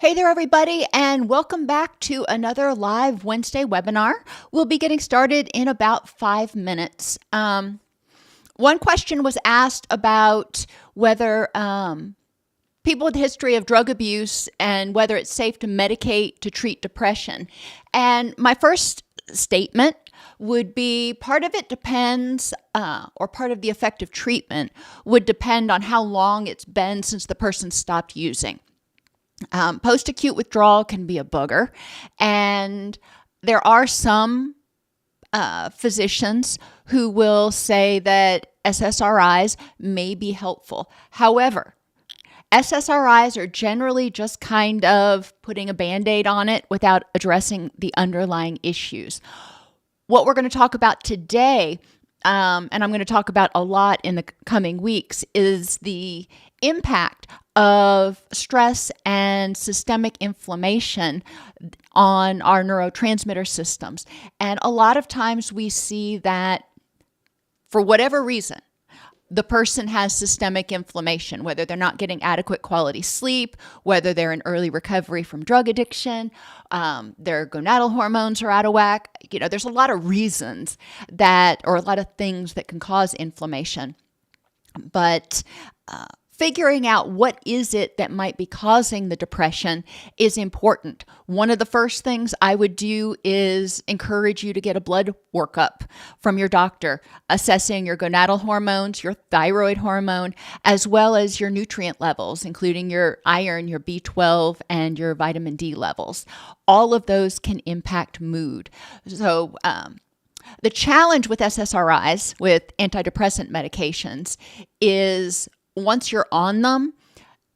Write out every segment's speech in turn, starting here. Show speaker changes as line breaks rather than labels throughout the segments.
Hey there, everybody, and welcome back to another live Wednesday webinar. We'll be getting started in about 5 minutes. One question was asked about whether people with a history of drug abuse and whether it's safe to medicate to treat depression. And my first statement would be part of it depends, or part of the effective treatment would depend on how long it's been since the person stopped using. Post-acute withdrawal can be a booger, and there are some physicians who will say that SSRIs may be helpful. However, SSRIs are generally just kind of putting a Band-Aid on it without addressing the underlying issues. What we're going to talk about today, and I'm going to talk about a lot in the coming weeks, is the impact of stress and systemic inflammation on our neurotransmitter systems. And a lot of times we see that for whatever reason, the person has systemic inflammation, whether they're not getting adequate quality sleep, whether they're in early recovery from drug addiction, their gonadal hormones are out of whack. There's a lot of reasons or a lot of things that can cause inflammation. But figuring out what is it that might be causing the depression is important. One of the first things I would do is encourage you to get a blood workup from your doctor, assessing your gonadal hormones, your thyroid hormone, as well as your nutrient levels, including your iron, your B12, and your vitamin D levels. All of those can impact mood. So, the challenge with SSRIs, with antidepressant medications, is once you're on them,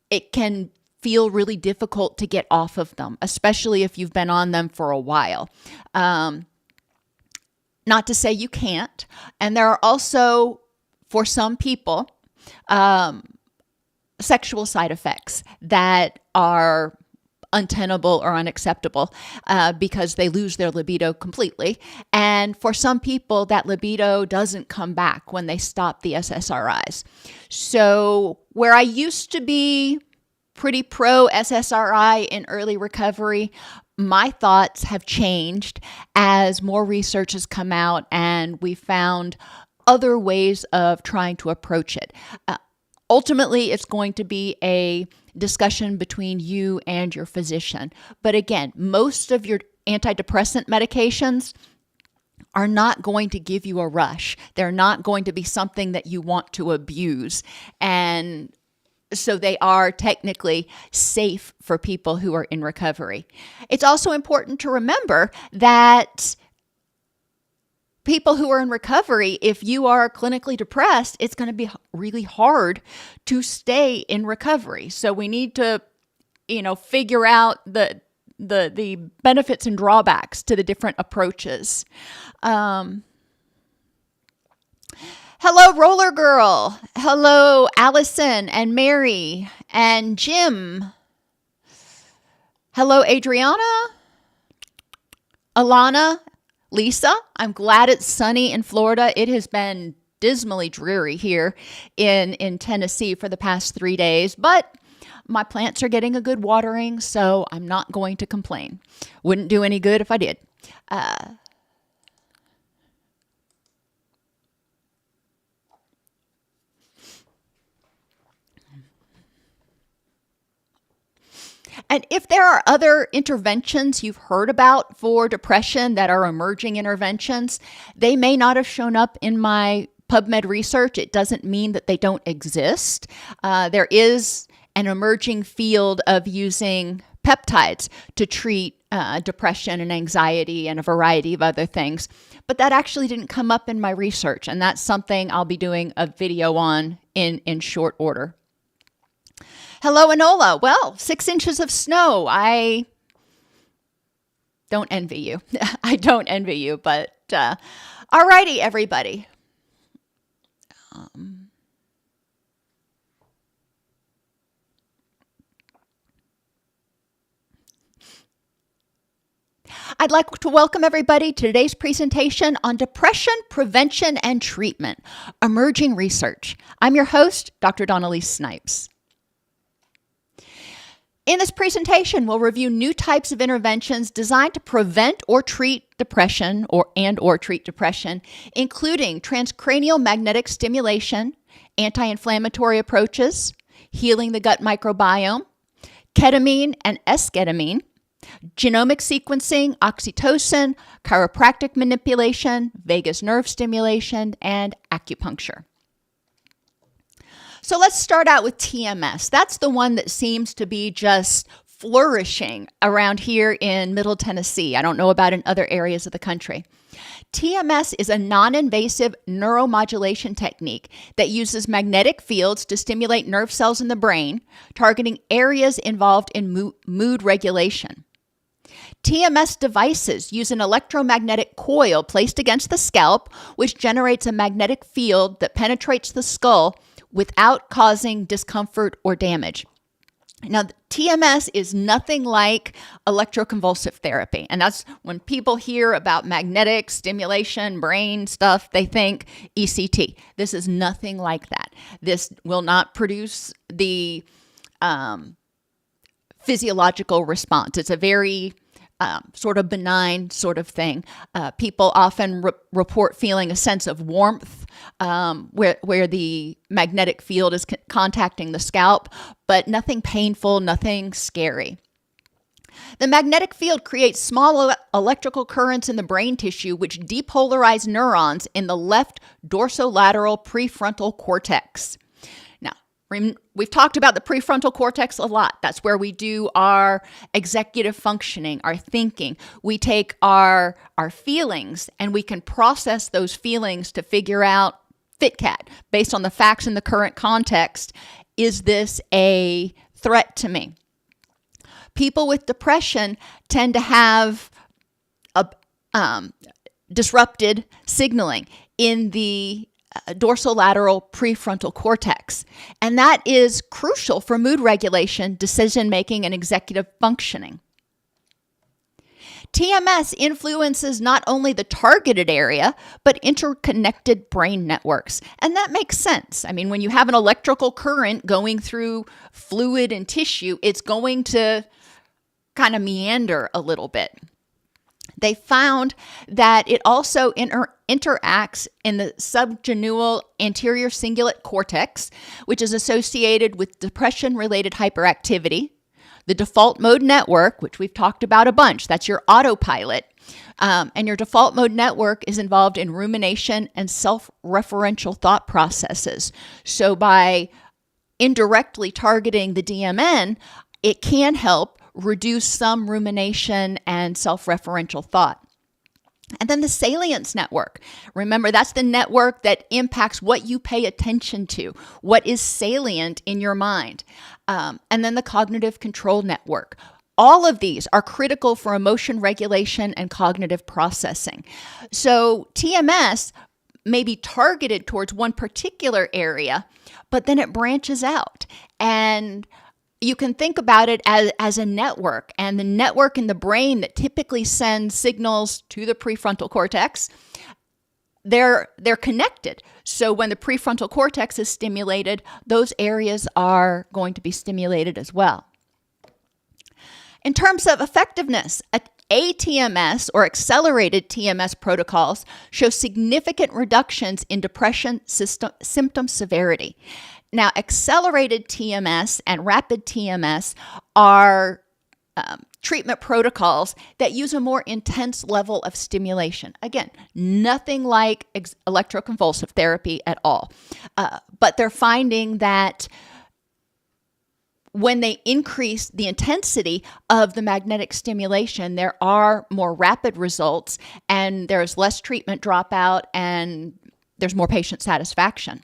it can feel really difficult to get off of them, especially if you've been on them for a while. Not to say you can't. And there are also, for some people, sexual side effects that are untenable or unacceptable because they lose their libido completely. And for some people, that libido doesn't come back when they stop the SSRIs. So where I used to be pretty pro SSRI in early recovery, my thoughts have changed as more research has come out and we found other ways of trying to approach it. Ultimately, it's going to be a discussion between you and your physician. But again, most of your antidepressant medications are not going to give you a rush. They're not going to be something that you want to abuse. And so they are technically safe for people who are in recovery. It's also important to remember that people who are in recovery, if you are clinically depressed, it's going to be really hard to stay in recovery. So we need to, figure out the benefits and drawbacks to the different approaches. Hello, Roller Girl. Hello, Allison and Mary and Jim. Hello, Adriana, Alana, Lisa. I'm glad it's sunny in Florida. It has been dismally dreary here in Tennessee for the past 3 days, but my plants are getting a good watering, so I'm not going to complain. Wouldn't do any good if I did. And if there are other interventions you've heard about for depression that are emerging interventions, they may not have shown up in my PubMed research. It doesn't mean that they don't exist. There is an emerging field of using peptides to treat depression and anxiety and a variety of other things. But that actually didn't come up in my research, and that's something I'll be doing a video on in short order. Hello, Enola. Well, 6 inches of snow. I don't envy you. I don't envy you, but all righty, everybody. I'd like to welcome everybody to today's presentation on depression prevention and treatment, emerging research. I'm your host, Dr. Elise Snipes. In this presentation, we'll review new types of interventions designed to prevent or treat depression or treat depression, including transcranial magnetic stimulation, anti-inflammatory approaches, healing the gut microbiome, ketamine and esketamine, genomic sequencing, oxytocin, chiropractic manipulation, vagus nerve stimulation, and acupuncture. So let's start out with TMS. That's the one that seems to be just flourishing around here in Middle Tennessee. I don't know about in other areas of the country. TMS is a non-invasive neuromodulation technique that uses magnetic fields to stimulate nerve cells in the brain, targeting areas involved in mood regulation. TMS devices use an electromagnetic coil placed against the scalp, which generates a magnetic field that penetrates the skull without causing discomfort or damage. Now, TMS is nothing like electroconvulsive therapy. And that's when people hear about magnetic stimulation, brain stuff, they think ECT. This is nothing like that. This will not produce the physiological response. It's a very sort of benign sort of thing. People often report feeling a sense of warmth where the magnetic field is contacting the scalp, but nothing painful, nothing scary. The magnetic field creates small electrical currents in the brain tissue, which depolarize neurons in the left dorsolateral prefrontal cortex. We've talked about the prefrontal cortex a lot. That's where we do our executive functioning, our thinking. We take our feelings and we can process those feelings to figure out FitCat based on the facts in the current context. Is this a threat to me? People with depression tend to have disrupted signaling in the dorsolateral prefrontal cortex. And that is crucial for mood regulation, decision-making, and executive functioning. TMS influences not only the targeted area, but interconnected brain networks. And that makes sense. I mean, when you have an electrical current going through fluid and tissue, it's going to kind of meander a little bit. They found that it also interacts in the subgenual anterior cingulate cortex, which is associated with depression-related hyperactivity. The default mode network, which we've talked about a bunch, that's your autopilot. And your default mode network is involved in rumination and self-referential thought processes. So by indirectly targeting the DMN, it can help reduce some rumination and self-referential thought. And then the salience network. Remember, that's the network that impacts what you pay attention to, what is salient in your mind. And then the cognitive control network. All of these are critical for emotion regulation and cognitive processing. So TMS may be targeted towards one particular area, but then it branches out. And you can think about it as a network, and the network in the brain that typically sends signals to the prefrontal cortex, they're connected. So when the prefrontal cortex is stimulated, those areas are going to be stimulated as well. In terms of effectiveness, ATMS or accelerated TMS protocols show significant reductions in depression symptom severity. Now, accelerated TMS and rapid TMS are treatment protocols that use a more intense level of stimulation. Again, nothing like electroconvulsive therapy at all. But they're finding that when they increase the intensity of the magnetic stimulation, there are more rapid results and there's less treatment dropout and there's more patient satisfaction.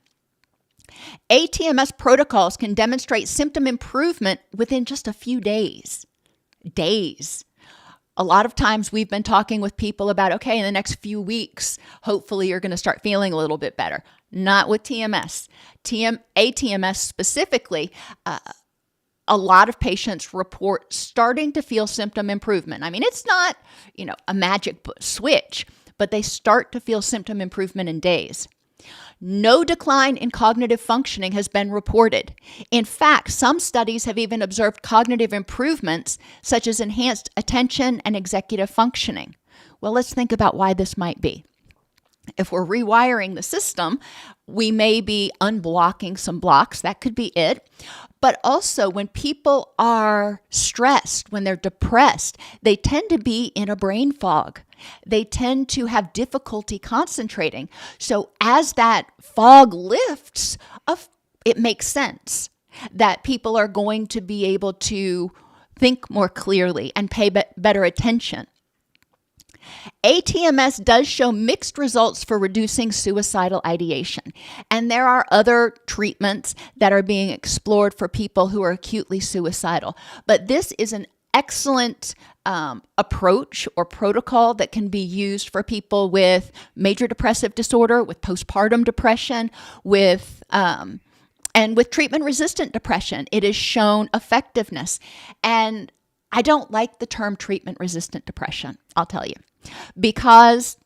ATMS protocols can demonstrate symptom improvement within just a few days. A lot of times we've been talking with people about, okay, in the next few weeks, hopefully you're going to start feeling a little bit better. Not with TMS. ATMS specifically, a lot of patients report starting to feel symptom improvement. I mean, it's not, a magic switch, but they start to feel symptom improvement in days. No decline in cognitive functioning has been reported. In fact, some studies have even observed cognitive improvements, such as enhanced attention and executive functioning. Well, let's think about why this might be. If we're rewiring the system, we may be unblocking some blocks. That could be it. But also, when people are stressed, when they're depressed, they tend to be in a brain fog. They tend to have difficulty concentrating. So as that fog lifts, it makes sense that people are going to be able to think more clearly and pay better attention. ATMS does show mixed results for reducing suicidal ideation, and there are other treatments that are being explored for people who are acutely suicidal. But this is an excellent approach or protocol that can be used for people with major depressive disorder, with postpartum depression, and with treatment-resistant depression. It has shown effectiveness. And I don't like the term treatment-resistant depression, I'll tell you, because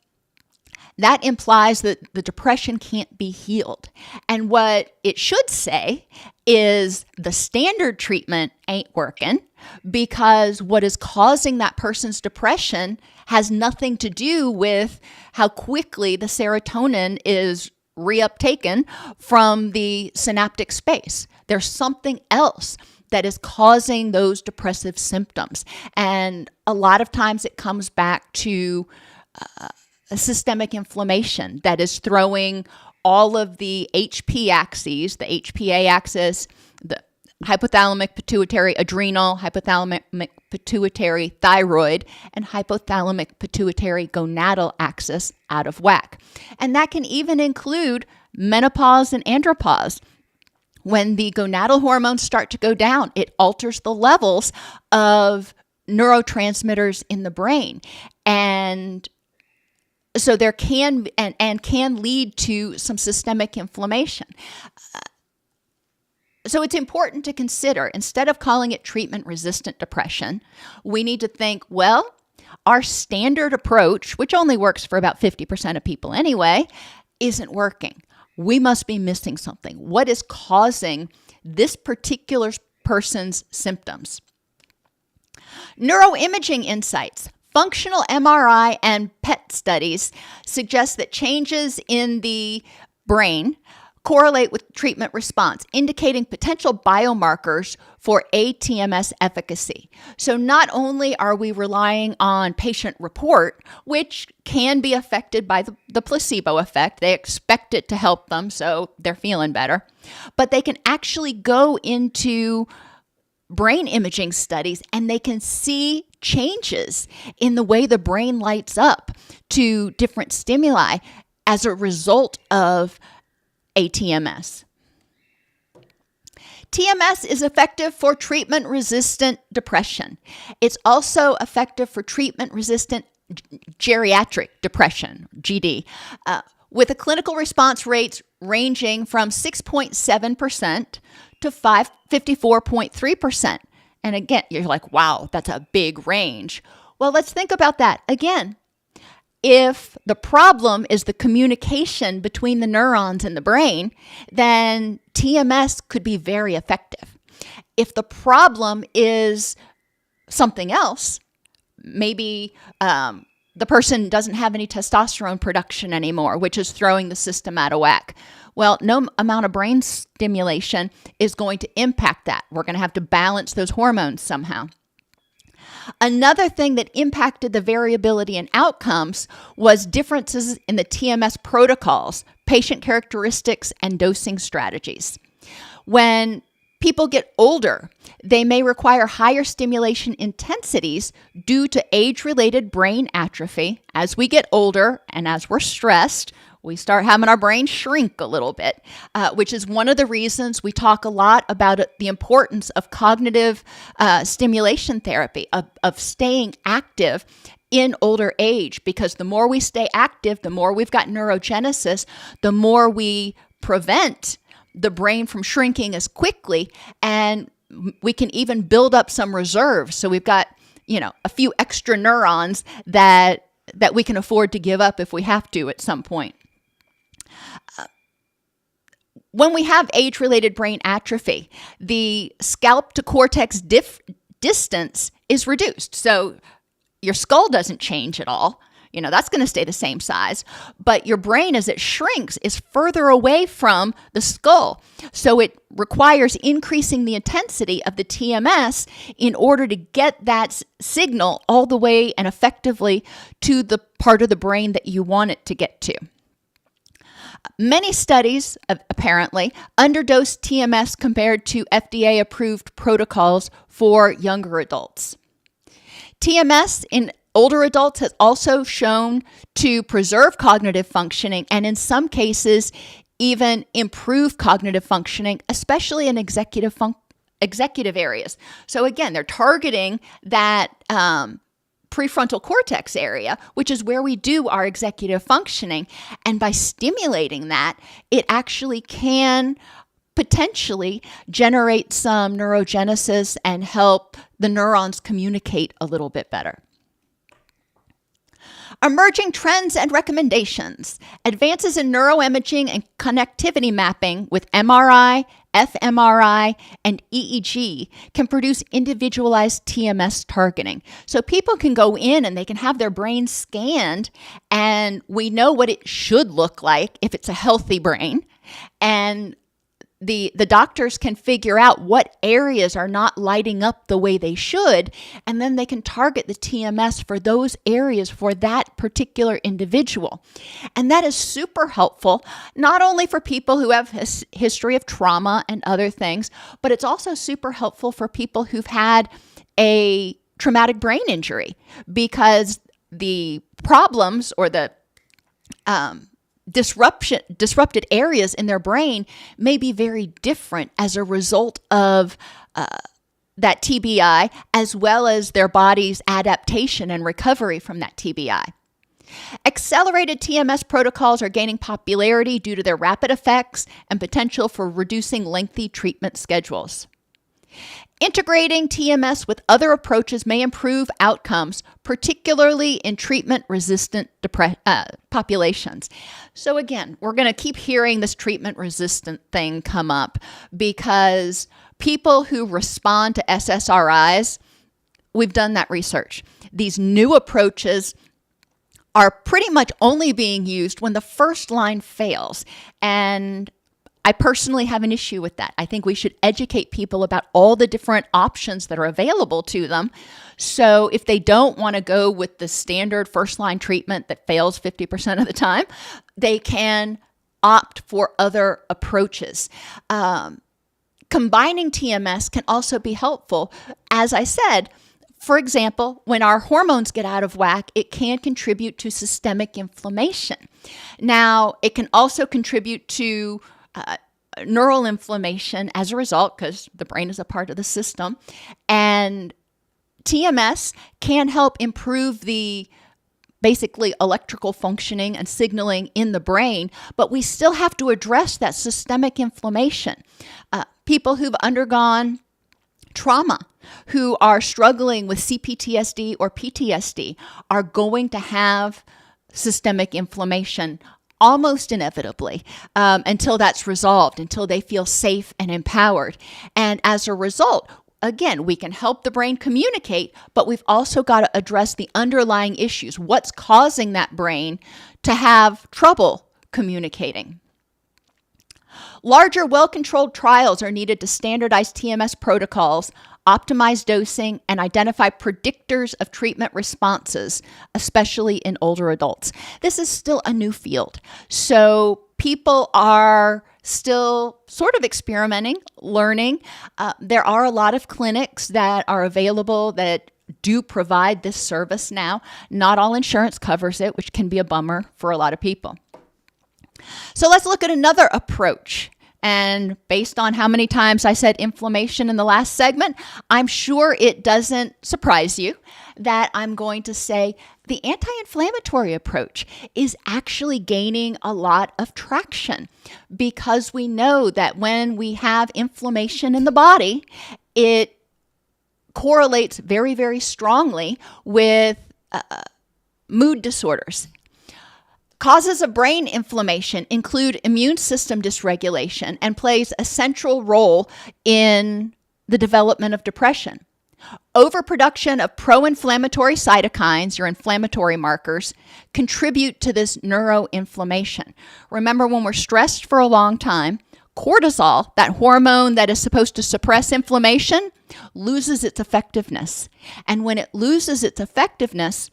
that implies that the depression can't be healed. And what it should say is the standard treatment ain't working, because what is causing that person's depression has nothing to do with how quickly the serotonin is reuptaken from the synaptic space. There's something else that is causing those depressive symptoms. And a lot of times it comes back to a systemic inflammation that is throwing all of the HP axes, the HPA axis, the hypothalamic pituitary adrenal, hypothalamic pituitary thyroid, and hypothalamic pituitary gonadal axis out of whack. And that can even include menopause and andropause. When the gonadal hormones start to go down, it alters the levels of neurotransmitters in the brain. And so there can lead to some systemic inflammation. So it's important to consider, instead of calling it treatment-resistant depression, we need to think, well, our standard approach, which only works for about 50% of people anyway, isn't working. We must be missing something. What is causing this particular person's symptoms? Neuroimaging insights. Functional MRI and PET studies suggest that changes in the brain correlate with treatment response, indicating potential biomarkers for ATMS efficacy. So not only are we relying on patient report, which can be affected by the placebo effect, they expect it to help them, so they're feeling better, but they can actually go into brain imaging studies and they can see changes in the way the brain lights up to different stimuli as a result of ATMS. TMS is effective for treatment-resistant depression. It's also effective for treatment-resistant geriatric depression, GD, with a clinical response rates ranging from 6.7% to 54.3%. And again, you're like, wow, that's a big range. Well, let's think about that. Again, if the problem is the communication between the neurons in the brain, then TMS could be very effective. If the problem is something else, maybe the person doesn't have any testosterone production anymore, which is throwing the system out of whack. Well, no amount of brain stimulation is going to impact that. We're going to have to balance those hormones somehow. Another thing that impacted the variability in outcomes was differences in the TMS protocols, patient characteristics, and dosing strategies. When people get older, they may require higher stimulation intensities due to age-related brain atrophy. As we get older and as we're stressed, we start having our brain shrink a little bit, which is one of the reasons we talk a lot about the importance of cognitive stimulation therapy, of staying active in older age, because the more we stay active, the more we've got neurogenesis, the more we prevent the brain from shrinking as quickly, and we can even build up some reserves. So we've got, a few extra neurons that we can afford to give up if we have to at some point. when we have age-related brain atrophy, the scalp to cortex distance is reduced. So your skull doesn't change at all. That's going to stay the same size. But your brain, as it shrinks, is further away from the skull. So it requires increasing the intensity of the TMS in order to get that signal all the way and effectively to the part of the brain that you want it to get to. Many studies, apparently, underdose TMS compared to FDA-approved protocols for younger adults. TMS in older adults has also shown to preserve cognitive functioning and in some cases even improve cognitive functioning, especially in executive areas. So again, they're targeting that prefrontal cortex area, which is where we do our executive functioning. And by stimulating that, it actually can potentially generate some neurogenesis and help the neurons communicate a little bit better. Emerging trends and recommendations. Advances in neuroimaging and connectivity mapping with MRI, fMRI, and EEG can produce individualized TMS targeting. So people can go in and they can have their brain scanned, and we know what it should look like if it's a healthy brain. And the doctors can figure out what areas are not lighting up the way they should, and then they can target the TMS for those areas for that particular individual. And that is super helpful, not only for people who have a history of trauma and other things, but it's also super helpful for people who've had a traumatic brain injury, because the problems or the disrupted areas in their brain may be very different as a result of that TBI, as well as their body's adaptation and recovery from that TBI. Accelerated TMS protocols are gaining popularity due to their rapid effects and potential for reducing lengthy treatment schedules. Integrating TMS with other approaches may improve outcomes, particularly in treatment-resistant populations. So again, we're going to keep hearing this treatment-resistant thing come up because people who respond to SSRIs, we've done that research. These new approaches are pretty much only being used when the first line fails. And I personally have an issue with that. I think we should educate people about all the different options that are available to them. So if they don't want to go with the standard first-line treatment that fails 50% of the time, they can opt for other approaches. Combining TMS can also be helpful. As I said, for example, when our hormones get out of whack, it can contribute to systemic inflammation. Now, it can also contribute to neural inflammation as a result, because the brain is a part of the system. And TMS can help improve the basically electrical functioning and signaling in the brain, but we still have to address that systemic inflammation. People who've undergone trauma, who are struggling with CPTSD or PTSD, are going to have systemic inflammation almost inevitably until that's resolved, until they feel safe and empowered. And as a result, again, we can help the brain communicate, but we've also got to address the underlying issues. What's causing that brain to have trouble communicating? Larger, well-controlled trials are needed to standardize TMS protocols, optimize dosing, and identify predictors of treatment responses, especially in older adults. This is still a new field, so people are still sort of experimenting, learning. There are a lot of clinics that are available that do provide this service now. Not all insurance covers it, which can be a bummer for a lot of people. So let's look at another approach. And based on how many times I said inflammation in the last segment, I'm sure it doesn't surprise you that I'm going to say the anti-inflammatory approach is actually gaining a lot of traction, because we know that when we have inflammation in the body, it correlates very, very strongly with mood disorders. Causes of brain inflammation include immune system dysregulation and plays a central role in the development of depression. Overproduction of pro-inflammatory cytokines, your inflammatory markers, contribute to this neuroinflammation. Remember, when we're stressed for a long time, cortisol, that hormone that is supposed to suppress inflammation, loses its effectiveness. And when it loses its effectiveness,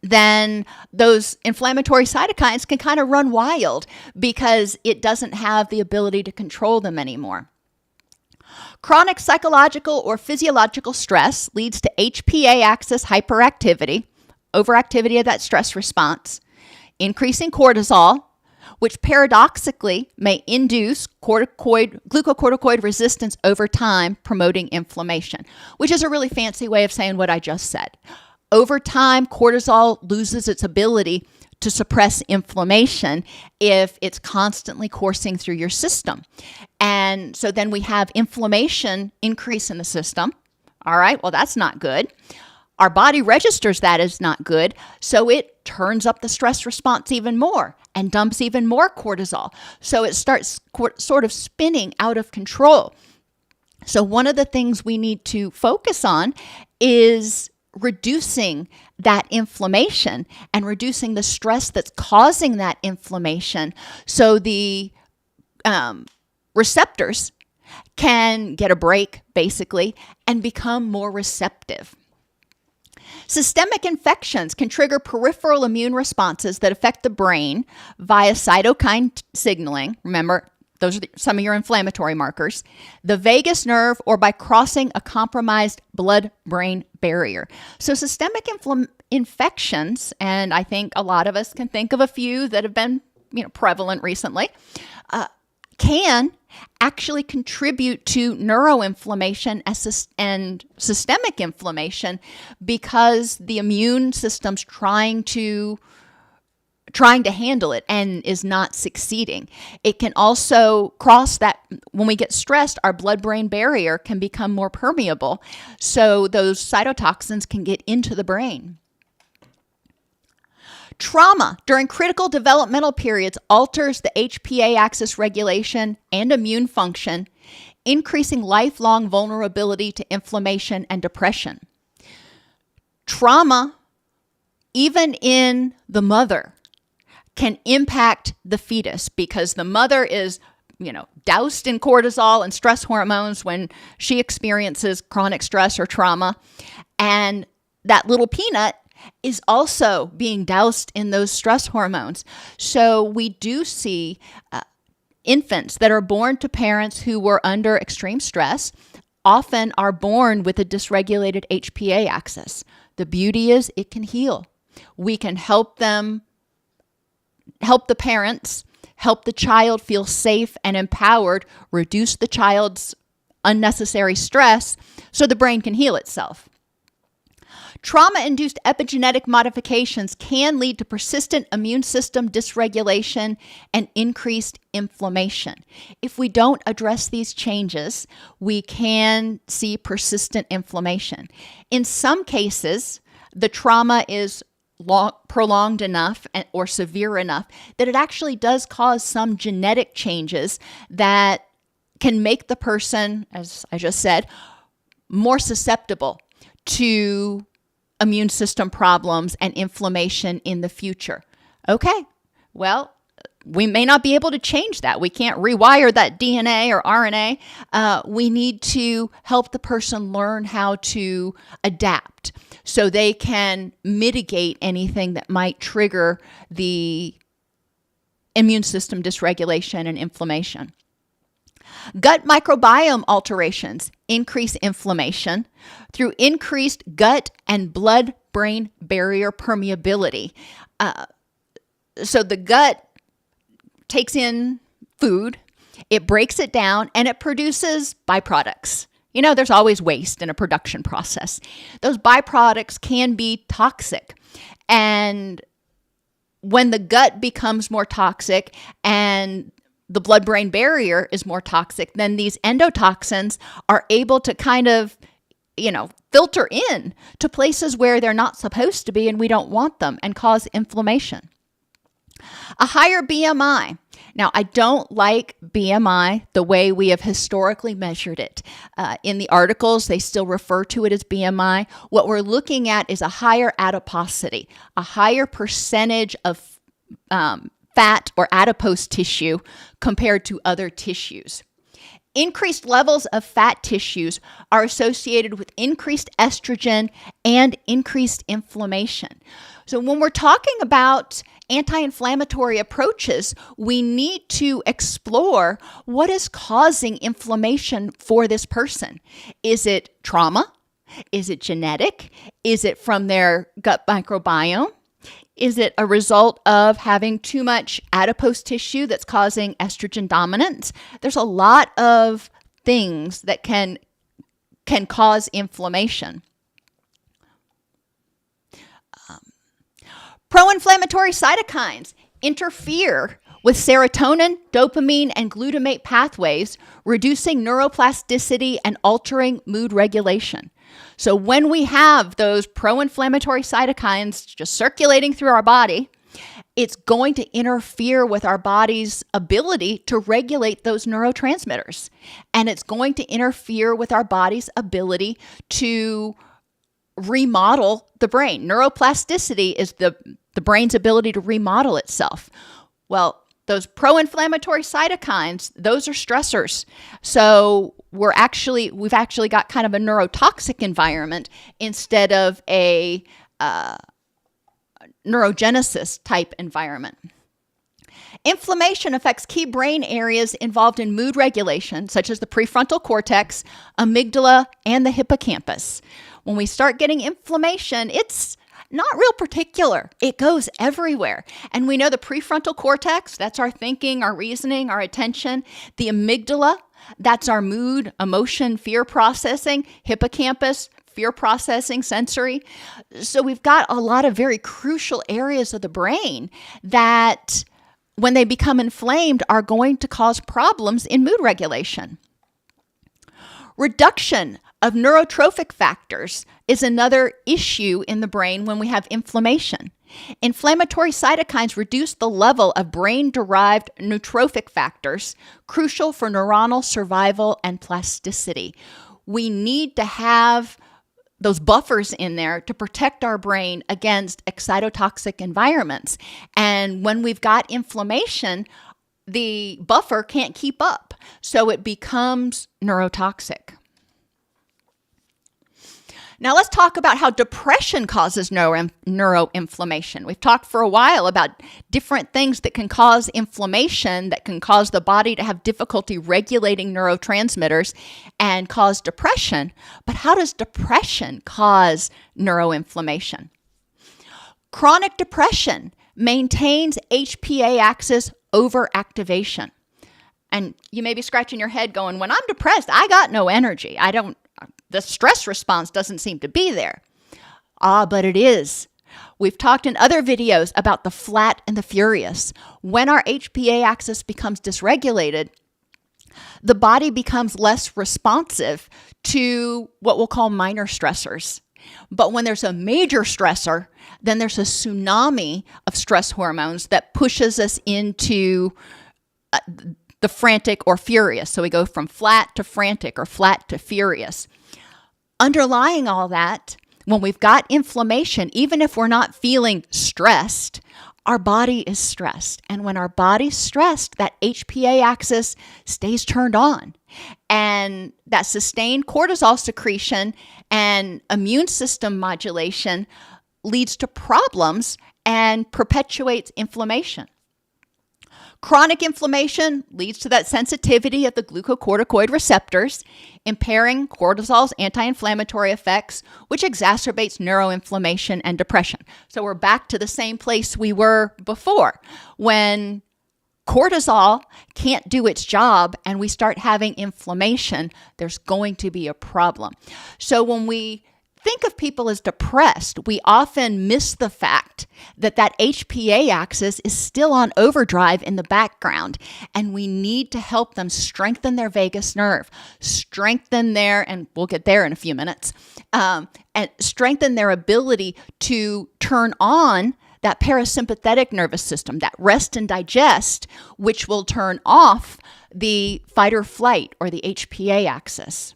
then those inflammatory cytokines can kind of run wild because it doesn't have the ability to control them anymore. Chronic psychological or physiological stress leads to HPA axis hyperactivity, overactivity of that stress response, increasing cortisol, which paradoxically may induce glucocorticoid resistance over time, promoting inflammation, which is a really fancy way of saying what I just said. Over time, cortisol loses its ability to suppress inflammation if it's constantly coursing through your system. And so then we have inflammation increase in the system. All right, well, that's not good. Our body registers that as not good, so it turns up the stress response even more and dumps even more cortisol. So it starts sort of spinning out of control. So one of the things we need to focus on is reducing that inflammation and reducing the stress that's causing that inflammation so the receptors can get a break, basically, and become more receptive. Systemic infections can trigger peripheral immune responses that affect the brain via cytokine signaling. Remember, those are some of your inflammatory markers, the vagus nerve, or by crossing a compromised blood-brain barrier. So systemic infections, and I think a lot of us can think of a few that have been prevalent recently, can actually contribute to neuroinflammation and systemic inflammation because the immune system's trying to handle it and is not succeeding. It can also cross that, when we get stressed, our blood-brain barrier can become more permeable, so those cytotoxins can get into the brain. Trauma during critical developmental periods alters the HPA axis regulation and immune function, increasing lifelong vulnerability to inflammation and depression. Trauma, even in the mother, can impact the fetus because the mother is, doused in cortisol and stress hormones when she experiences chronic stress or trauma. And that little peanut is also being doused in those stress hormones. So we do see infants that are born to parents who were under extreme stress often are born with a dysregulated HPA axis. The beauty is it can heal. We can help the parents, help the child feel safe and empowered, reduce the child's unnecessary stress so the brain can heal itself. Trauma-induced epigenetic modifications can lead to persistent immune system dysregulation and increased inflammation. If we don't address these changes, we can see persistent inflammation. In some cases, the trauma is prolonged enough or severe enough that it actually does cause some genetic changes that can make the person, as I just said, more susceptible to immune system problems and inflammation in the future. Okay, well, we may not be able to change that. We can't rewire that DNA or RNA. We need to help the person learn how to adapt so they can mitigate anything that might trigger the immune system dysregulation and inflammation. Gut microbiome alterations increase inflammation through increased gut and blood-brain barrier permeability. So the gut takes in food, it breaks it down, and it produces byproducts. There's always waste in a production process. Those byproducts can be toxic. And when the gut becomes more toxic and the blood-brain barrier is more toxic, then these endotoxins are able to kind of, filter in to places where they're not supposed to be and we don't want them and cause inflammation. A higher BMI. Now, I don't like BMI the way we have historically measured it. In the articles, they still refer to it as BMI. What we're looking at is a higher adiposity, a higher percentage of fat or adipose tissue compared to other tissues. Increased levels of fat tissues are associated with increased estrogen and increased inflammation. So when we're talking about anti-inflammatory approaches, we need to explore what is causing inflammation for this person. Is it trauma? Is it genetic? Is it from their gut microbiome? Is it a result of having too much adipose tissue that's causing estrogen dominance? There's a lot of things that can cause inflammation. Pro-inflammatory cytokines interfere with serotonin, dopamine, and glutamate pathways, reducing neuroplasticity and altering mood regulation. So when we have those pro-inflammatory cytokines just circulating through our body, it's going to interfere with our body's ability to regulate those neurotransmitters. And it's going to interfere with our body's ability to remodel the brain. Neuroplasticity is the brain's ability to remodel itself. Well, those pro-inflammatory cytokines, those are stressors. So we've actually got kind of a neurotoxic environment instead of a neurogenesis type environment. Inflammation affects key brain areas involved in mood regulation, such as the prefrontal cortex, amygdala, and the hippocampus. When we start getting inflammation, it's not real particular. It goes everywhere. And we know the prefrontal cortex, that's our thinking, our reasoning, our attention. The amygdala, that's our mood, emotion, fear processing. Hippocampus, fear processing, sensory. So we've got a lot of very crucial areas of the brain that, when they become inflamed, are going to cause problems in mood regulation. Reduction of neurotrophic factors is another issue in the brain when we have inflammation. Inflammatory cytokines reduce the level of brain-derived neurotrophic factors, crucial for neuronal survival and plasticity. We need to have those buffers in there to protect our brain against excitotoxic environments. And when we've got inflammation, the buffer can't keep up, so it becomes neurotoxic. Now let's talk about how depression causes neuroinflammation. We've talked for a while about different things that can cause inflammation, that can cause the body to have difficulty regulating neurotransmitters and cause depression. But how does depression cause neuroinflammation? Chronic depression maintains HPA axis overactivation. And you may be scratching your head going, when I'm depressed, I got no energy. The stress response doesn't seem to be there. But it is. We've talked in other videos about the flat and the furious. When our HPA axis becomes dysregulated, the body becomes less responsive to what we'll call minor stressors. But when there's a major stressor, then there's a tsunami of stress hormones that pushes us into the frantic or furious. So we go from flat to frantic or flat to furious. Underlying all that, when we've got inflammation, even if we're not feeling stressed, our body is stressed. And when our body's stressed, that HPA axis stays turned on. And that sustained cortisol secretion and immune system modulation leads to problems and perpetuates inflammation. Chronic inflammation leads to that sensitivity of the glucocorticoid receptors, impairing cortisol's anti-inflammatory effects, which exacerbates neuroinflammation and depression. So we're back to the same place we were before. When cortisol can't do its job and we start having inflammation, there's going to be a problem. So when we think of people as depressed, we often miss the fact that that HPA axis is still on overdrive in the background, and we need to help them strengthen their vagus nerve, and we'll get there in a few minutes, and strengthen their ability to turn on that parasympathetic nervous system, that rest and digest, which will turn off the fight or flight or the HPA axis.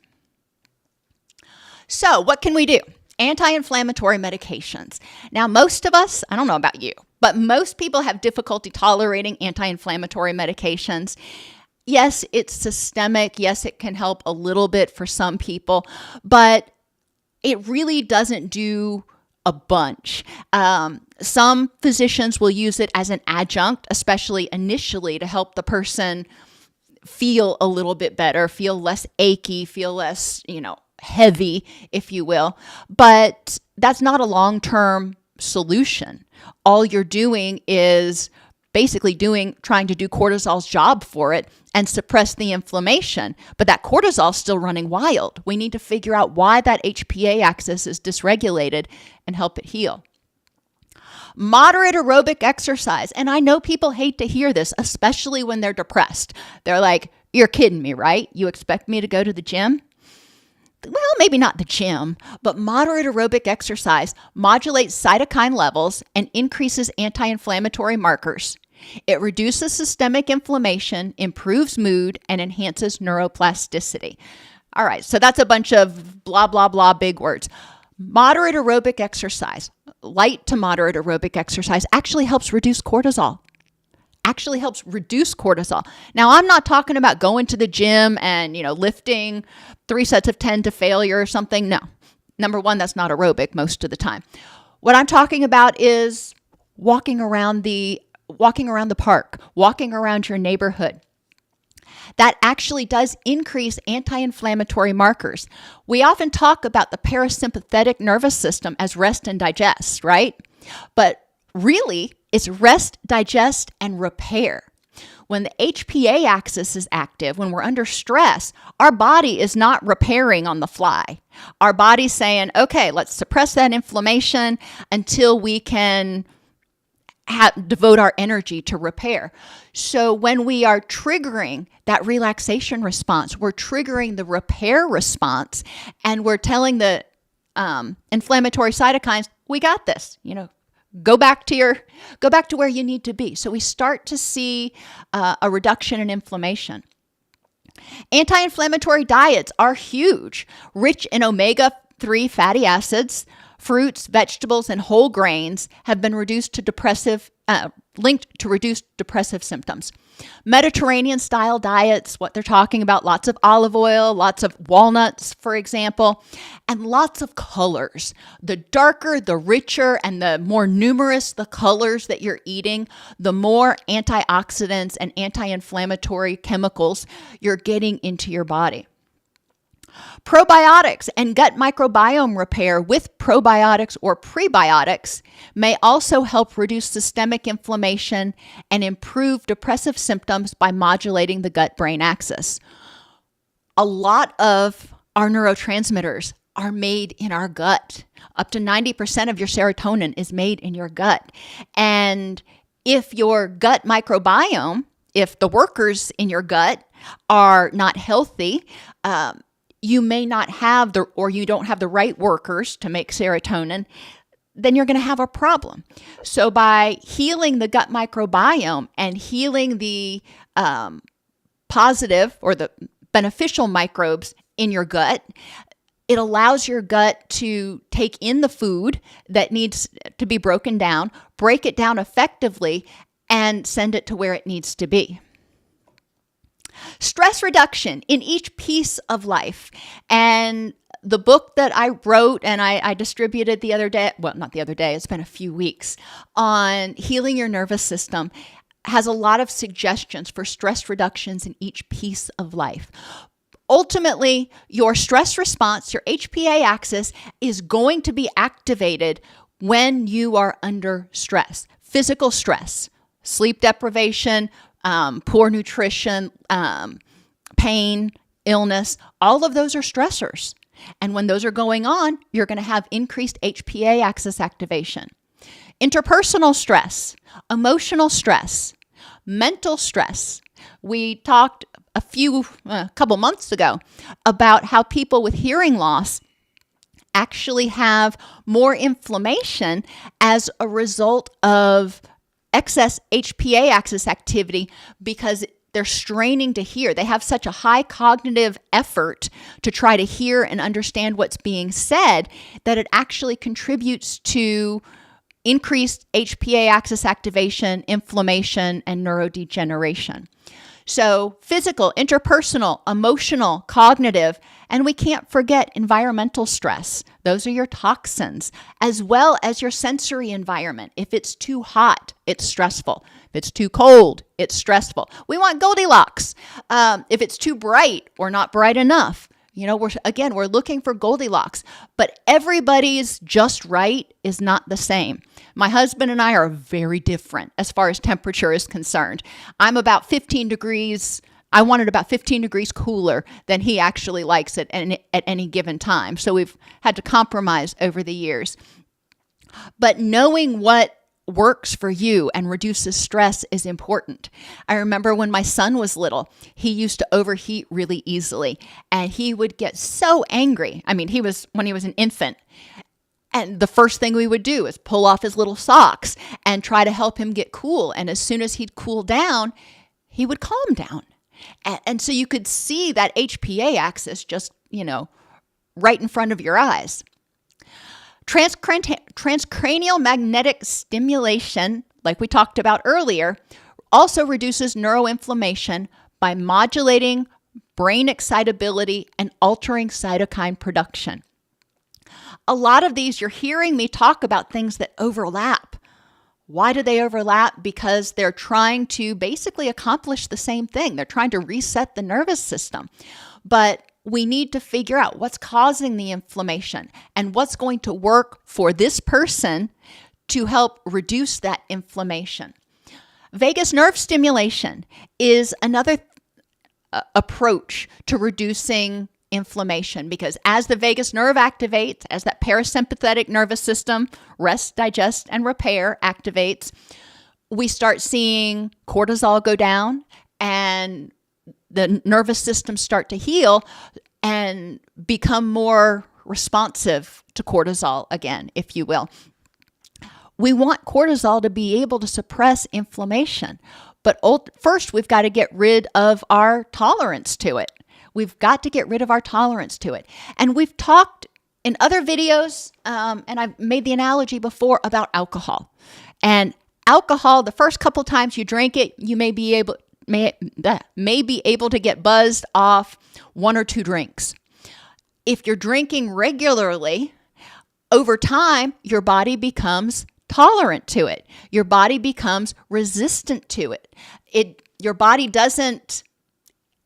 So what can we do? Anti-inflammatory medications. Now, most of us, I don't know about you, but most people have difficulty tolerating anti-inflammatory medications. Yes, it's systemic. Yes, it can help a little bit for some people, but it really doesn't do a bunch. Some physicians will use it as an adjunct, especially initially, to help the person feel a little bit better, feel less achy, feel less, heavy, if you will. But that's not a long-term solution. All you're doing is basically trying to do cortisol's job for it and suppress the inflammation. But that cortisol is still running wild. We need to figure out why that HPA axis is dysregulated and help it heal. Moderate aerobic exercise. And I know people hate to hear this, especially when they're depressed. They're like, you're kidding me, right? You expect me to go to the gym? Well, maybe not the gym, but moderate aerobic exercise modulates cytokine levels and increases anti-inflammatory markers. It reduces systemic inflammation, improves mood, and enhances neuroplasticity. All right, so that's a bunch of blah, blah, blah, big words. Moderate aerobic exercise, light to moderate aerobic exercise actually helps reduce cortisol. Now, I'm not talking about going to the gym and, lifting 3 sets of 10 to failure or something. No. Number one, that's not aerobic most of the time. What I'm talking about is walking around the park, walking around your neighborhood. That actually does increase anti-inflammatory markers. We often talk about the parasympathetic nervous system as rest and digest, right? But really, it's rest, digest, and repair. When the HPA axis is active, when we're under stress, our body is not repairing on the fly. Our body's saying, okay, let's suppress that inflammation until we can devote our energy to repair. So when we are triggering that relaxation response, we're triggering the repair response, and we're telling the inflammatory cytokines, we got this, go back to where you need to be. So we start to see a reduction in inflammation. Anti-inflammatory diets are huge, rich in omega-3 fatty acids. Fruits, vegetables, and whole grains have been linked to reduced depressive symptoms. Mediterranean-style diets, what they're talking about, lots of olive oil, lots of walnuts, for example, and lots of colors. The darker, the richer, and the more numerous the colors that you're eating, the more antioxidants and anti-inflammatory chemicals you're getting into your body. Probiotics and gut microbiome repair with probiotics or prebiotics may also help reduce systemic inflammation and improve depressive symptoms by modulating the gut-brain axis. A lot of our neurotransmitters are made in our gut. Up to 90% of your serotonin is made in your gut. And if your gut microbiome, if the workers in your gut are not healthy, you may not have you don't have the right workers to make serotonin, then you're going to have a problem. So by healing the gut microbiome and healing the positive or the beneficial microbes in your gut, it allows your gut to take in the food that needs to be broken down, break it down effectively, and send it to where it needs to be. Stress reduction in each piece of life. And the book that I wrote and I distributed the other day, well, not the other day, it's been a few weeks, on healing your nervous system, has a lot of suggestions for stress reductions in each piece of life. Ultimately, your stress response, your HPA axis, is going to be activated when you are under stress. Physical stress, sleep deprivation, poor nutrition, pain, illness, all of those are stressors. And when those are going on, you're going to have increased HPA axis activation. Interpersonal stress, emotional stress, mental stress. We talked a couple months ago about how people with hearing loss actually have more inflammation as a result of excess HPA axis activity because they're straining to hear. They have such a high cognitive effort to try to hear and understand what's being said that it actually contributes to increased HPA axis activation, inflammation, and neurodegeneration. So physical, interpersonal, emotional, cognitive, and we can't forget environmental stress. Those are your toxins, as well as your sensory environment. If it's too hot, it's stressful. If it's too cold, it's stressful. We want Goldilocks. If it's too bright or not bright enough, we're looking for Goldilocks, but everybody's just right is not the same. My husband and I are very different as far as temperature is concerned. I'm about 15 degrees. I want it about 15 degrees cooler than he actually likes it at any given time. So we've had to compromise over the years. But knowing what works for you and reduces stress is important. I remember when my son was little, he used to overheat really easily and he would get so angry. I mean, when he was an infant. And the first thing we would do is pull off his little socks and try to help him get cool. And as soon as he'd cool down, he would calm down. And so you could see that HPA axis just, right in front of your eyes. Transcranial magnetic stimulation, like we talked about earlier, also reduces neuroinflammation by modulating brain excitability and altering cytokine production. A lot of these, you're hearing me talk about things that overlap. Why do they overlap? Because they're trying to basically accomplish the same thing. They're trying to reset the nervous system. But we need to figure out what's causing the inflammation and what's going to work for this person to help reduce that inflammation. Vagus nerve stimulation is another approach to reducing inflammation because as the vagus nerve activates, as that parasympathetic nervous system, rest, digest, and repair activates, we start seeing cortisol go down and the nervous system start to heal and become more responsive to cortisol again, if you will. We want cortisol to be able to suppress inflammation, but first we've got to get rid of our tolerance to it. We've got to get rid of our tolerance to it. And we've talked in other videos, and I've made the analogy before about alcohol. And alcohol, the first couple times you drink it, you may be able to get buzzed off 1 or 2 drinks. If you're drinking regularly, over time, your body becomes tolerant to it. Your body becomes resistant to it. Your body doesn't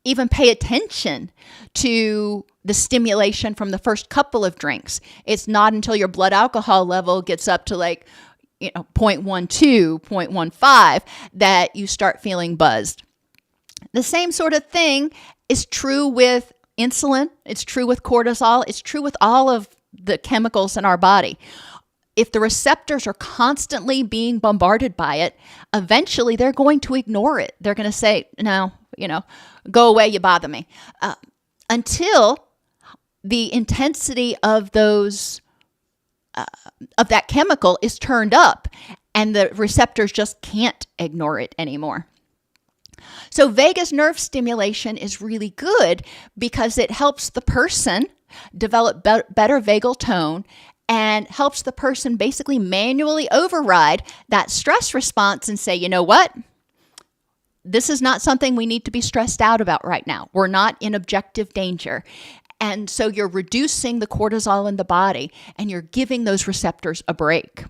even pay attention to the stimulation from the first couple of drinks. It's not until your blood alcohol level gets up to 0.12, 0.15 that you start feeling buzzed. The same sort of thing is true with insulin. It's true with cortisol. It's true with all of the chemicals in our body. If the receptors are constantly being bombarded by it, eventually they're going to ignore it. They're going to say, no, go away, you bother me. Until the intensity of those of that chemical is turned up and the receptors just can't ignore it anymore. So vagus nerve stimulation is really good because it helps the person develop better vagal tone and helps the person basically manually override that stress response and say, you know what? This is not something we need to be stressed out about right now. We're not in objective danger. And so you're reducing the cortisol in the body and you're giving those receptors a break.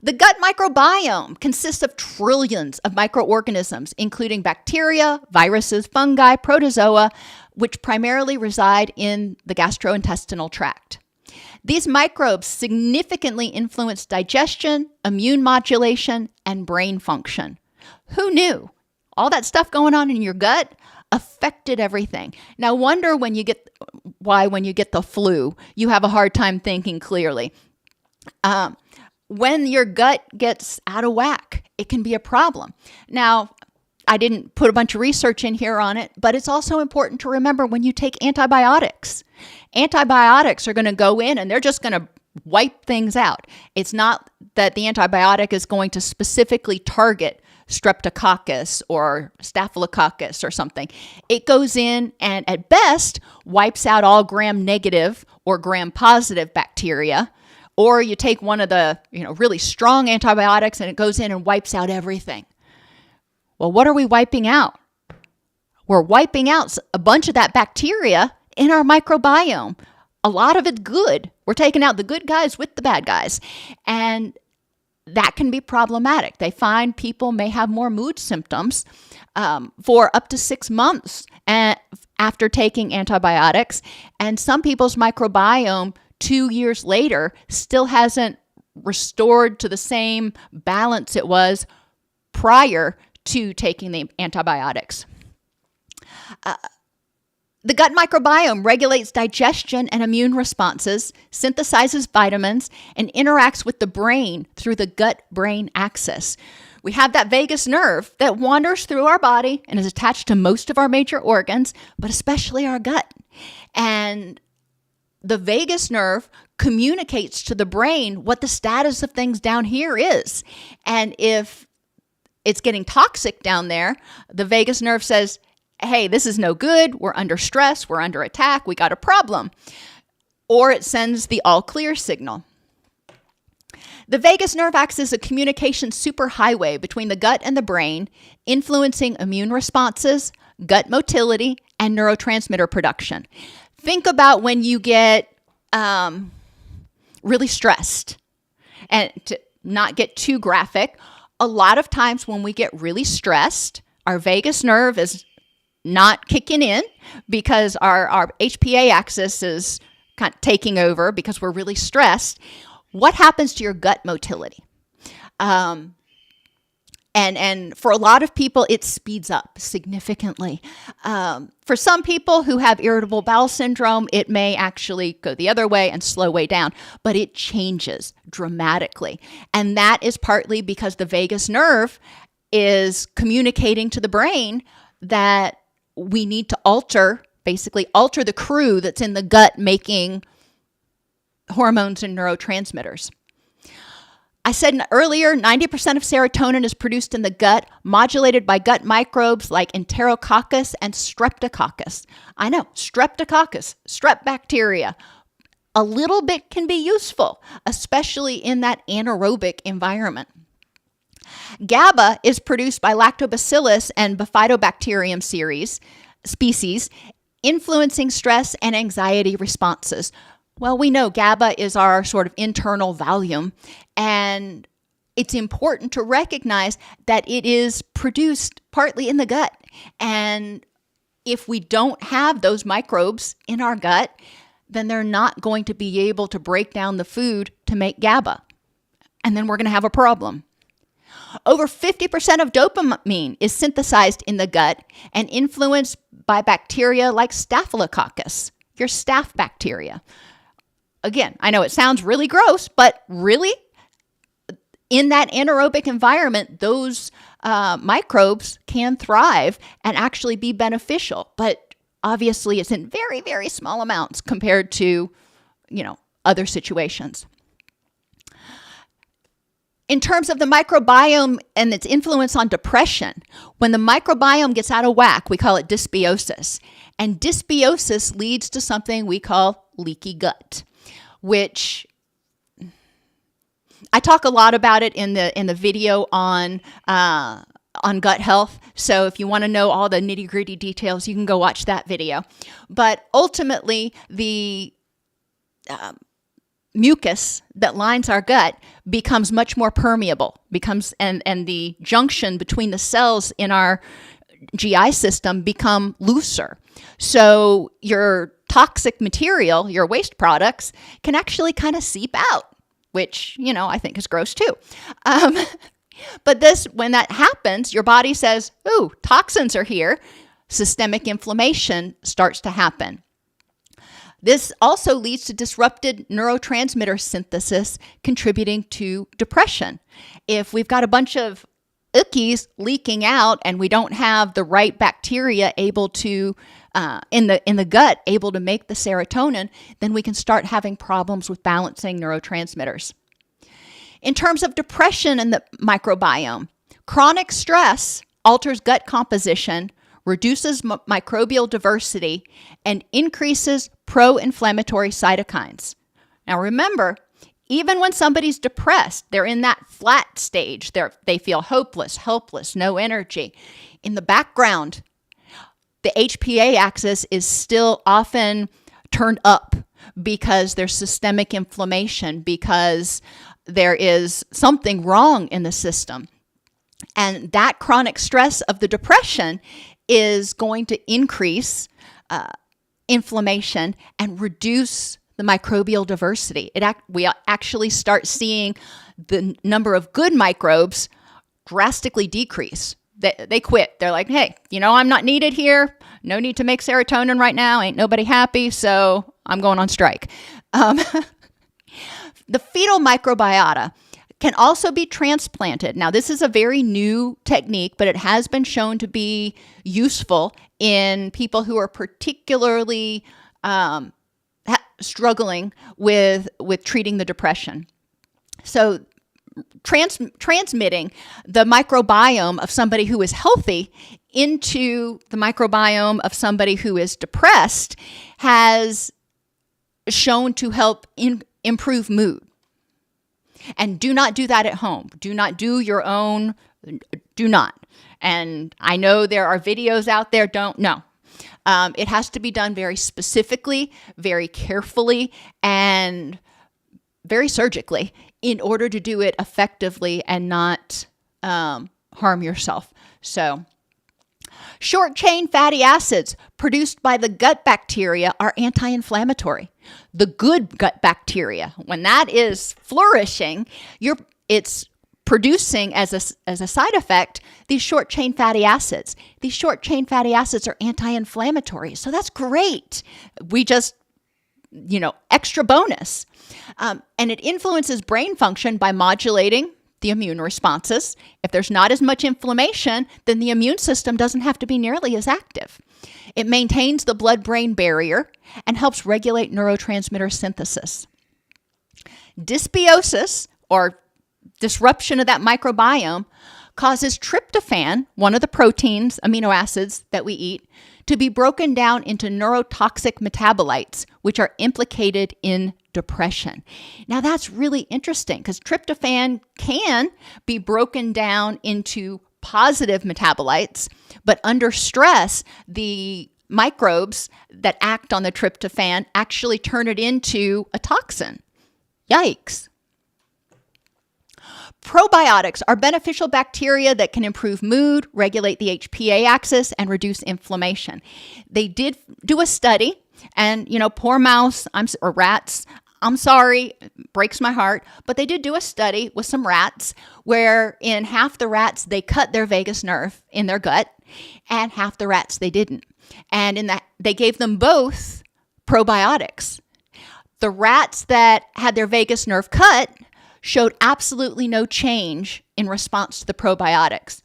The gut microbiome consists of trillions of microorganisms, including bacteria, viruses, fungi, protozoa, which primarily reside in the gastrointestinal tract. These microbes significantly influence digestion, immune modulation, and brain function. Who knew? All that stuff going on in your gut affected everything. Now, wonder when you get the flu, you have a hard time thinking clearly. When your gut gets out of whack, it can be a problem. Now, I didn't put a bunch of research in here on it, but it's also important to remember when you take antibiotics. Antibiotics are going to go in and they're just going to wipe things out. It's not that the antibiotic is going to specifically target streptococcus or staphylococcus or something. It goes in and at best wipes out all gram-negative or gram-positive bacteria. Or you take one of the really strong antibiotics and it goes in and wipes out everything. Well, what are we wiping out? We're wiping out a bunch of that bacteria in our microbiome. A lot of it's good. We're taking out the good guys with the bad guys. And that can be problematic. They find people may have more mood symptoms for up to 6 months after taking antibiotics. And some people's microbiome 2 years later still hasn't restored to the same balance it was prior to taking the antibiotics. The gut microbiome regulates digestion and immune responses, synthesizes vitamins, and interacts with the brain through the gut-brain axis. We have that vagus nerve that wanders through our body and is attached to most of our major organs, but especially our gut. And the vagus nerve communicates to the brain what the status of things down here is. And if it's getting toxic down there, the vagus nerve says, hey, this is no good. We're under stress. We're under attack. We got a problem. Or it sends the all clear signal. The vagus nerve acts as a communication superhighway between the gut and the brain, influencing immune responses, gut motility, and neurotransmitter production. Think about when you get really stressed. And to not get too graphic, a lot of times when we get really stressed, our vagus nerve is not kicking in because our HPA axis is kind of taking over because we're really stressed. What happens to your gut motility? And for a lot of people, it speeds up significantly. For some people who have irritable bowel syndrome, it may actually go the other way and slow way down, but it changes dramatically. And that is partly because the vagus nerve is communicating to the brain that we need to basically alter the crew that's in the gut making hormones and neurotransmitters. I said earlier, 90% of serotonin is produced in the gut, modulated by gut microbes like Enterococcus and Streptococcus. I know, Streptococcus, strep bacteria. A little bit can be useful, especially in that anaerobic environment. GABA is produced by Lactobacillus and Bifidobacterium species, influencing stress and anxiety responses. Well, we know GABA is our sort of internal Valium, and it's important to recognize that it is produced partly in the gut. And if we don't have those microbes in our gut, then they're not going to be able to break down the food to make GABA. And then we're going to have a problem. Over 50% of dopamine is synthesized in the gut and influenced by bacteria like Staphylococcus, your staph bacteria. Again, I know it sounds really gross, but really, in that anaerobic environment, those microbes can thrive and actually be beneficial. But obviously, it's in very, very small amounts compared to, other situations. In terms of the microbiome and its influence on depression, when the microbiome gets out of whack, we call it dysbiosis. And dysbiosis leads to something we call leaky gut, which I talk a lot about it in the video on gut health. So if you want to know all the nitty-gritty details, you can go watch that video. But ultimately, the mucus that lines our gut becomes much more permeable, and the junction between the cells in our GI system become looser. So your toxic material, your waste products, can actually kind of seep out, which, I think is gross too. But when that happens, your body says, ooh, toxins are here. Systemic inflammation starts to happen. This also leads to disrupted neurotransmitter synthesis, contributing to depression. If we've got a bunch of ookies leaking out and we don't have the right bacteria able to in the gut able to make the serotonin, then we can start having problems with balancing neurotransmitters. In terms of depression and the microbiome, chronic stress alters gut composition, reduces microbial diversity, and increases pro-inflammatory cytokines. Now remember, even when somebody's depressed, they're in that flat stage. They feel hopeless, helpless, no energy. In the background, the HPA axis is still often turned up because there's systemic inflammation, because there is something wrong in the system. And that chronic stress of the depression is going to increase inflammation and reduce the microbial diversity. We actually start seeing the number of good microbes drastically decrease. They quit. They're like, hey, I'm not needed here. No need to make serotonin right now. Ain't nobody happy, so I'm going on strike. The fetal microbiota can also be transplanted. Now, this is a very new technique, but it has been shown to be useful in people who are particularly struggling with treating the depression. So transmitting the microbiome of somebody who is healthy into the microbiome of somebody who is depressed has shown to help improve mood. And do not do that at home. Do not do your own, do not. And I know there are videos out there, no. It has to be done very specifically, very carefully, and very surgically in order to do it effectively and not harm yourself. So, short-chain fatty acids produced by the gut bacteria are anti-inflammatory. The good gut bacteria, when that is flourishing, it's producing as a side effect these short-chain fatty acids. These short-chain fatty acids are anti-inflammatory, so that's great. We just, extra bonus. And it influences brain function by modulating the immune responses. If there's not as much inflammation, then the immune system doesn't have to be nearly as active. It maintains the blood-brain barrier and helps regulate neurotransmitter synthesis. Dysbiosis, or disruption of that microbiome, causes tryptophan, one of the proteins, amino acids that we eat, to be broken down into neurotoxic metabolites, which are implicated in depression. Now that's really interesting because tryptophan can be broken down into positive metabolites, but under stress, the microbes that act on the tryptophan actually turn it into a toxin. Yikes. Probiotics are beneficial bacteria that can improve mood, regulate the HPA axis, and reduce inflammation. They did do a study, and poor mouse or rats, I'm sorry, breaks my heart, but they did do a study with some rats where in half the rats they cut their vagus nerve in their gut, and half the rats they didn't. And in that they gave them both probiotics. The rats that had their vagus nerve cut showed absolutely no change in response to the probiotics.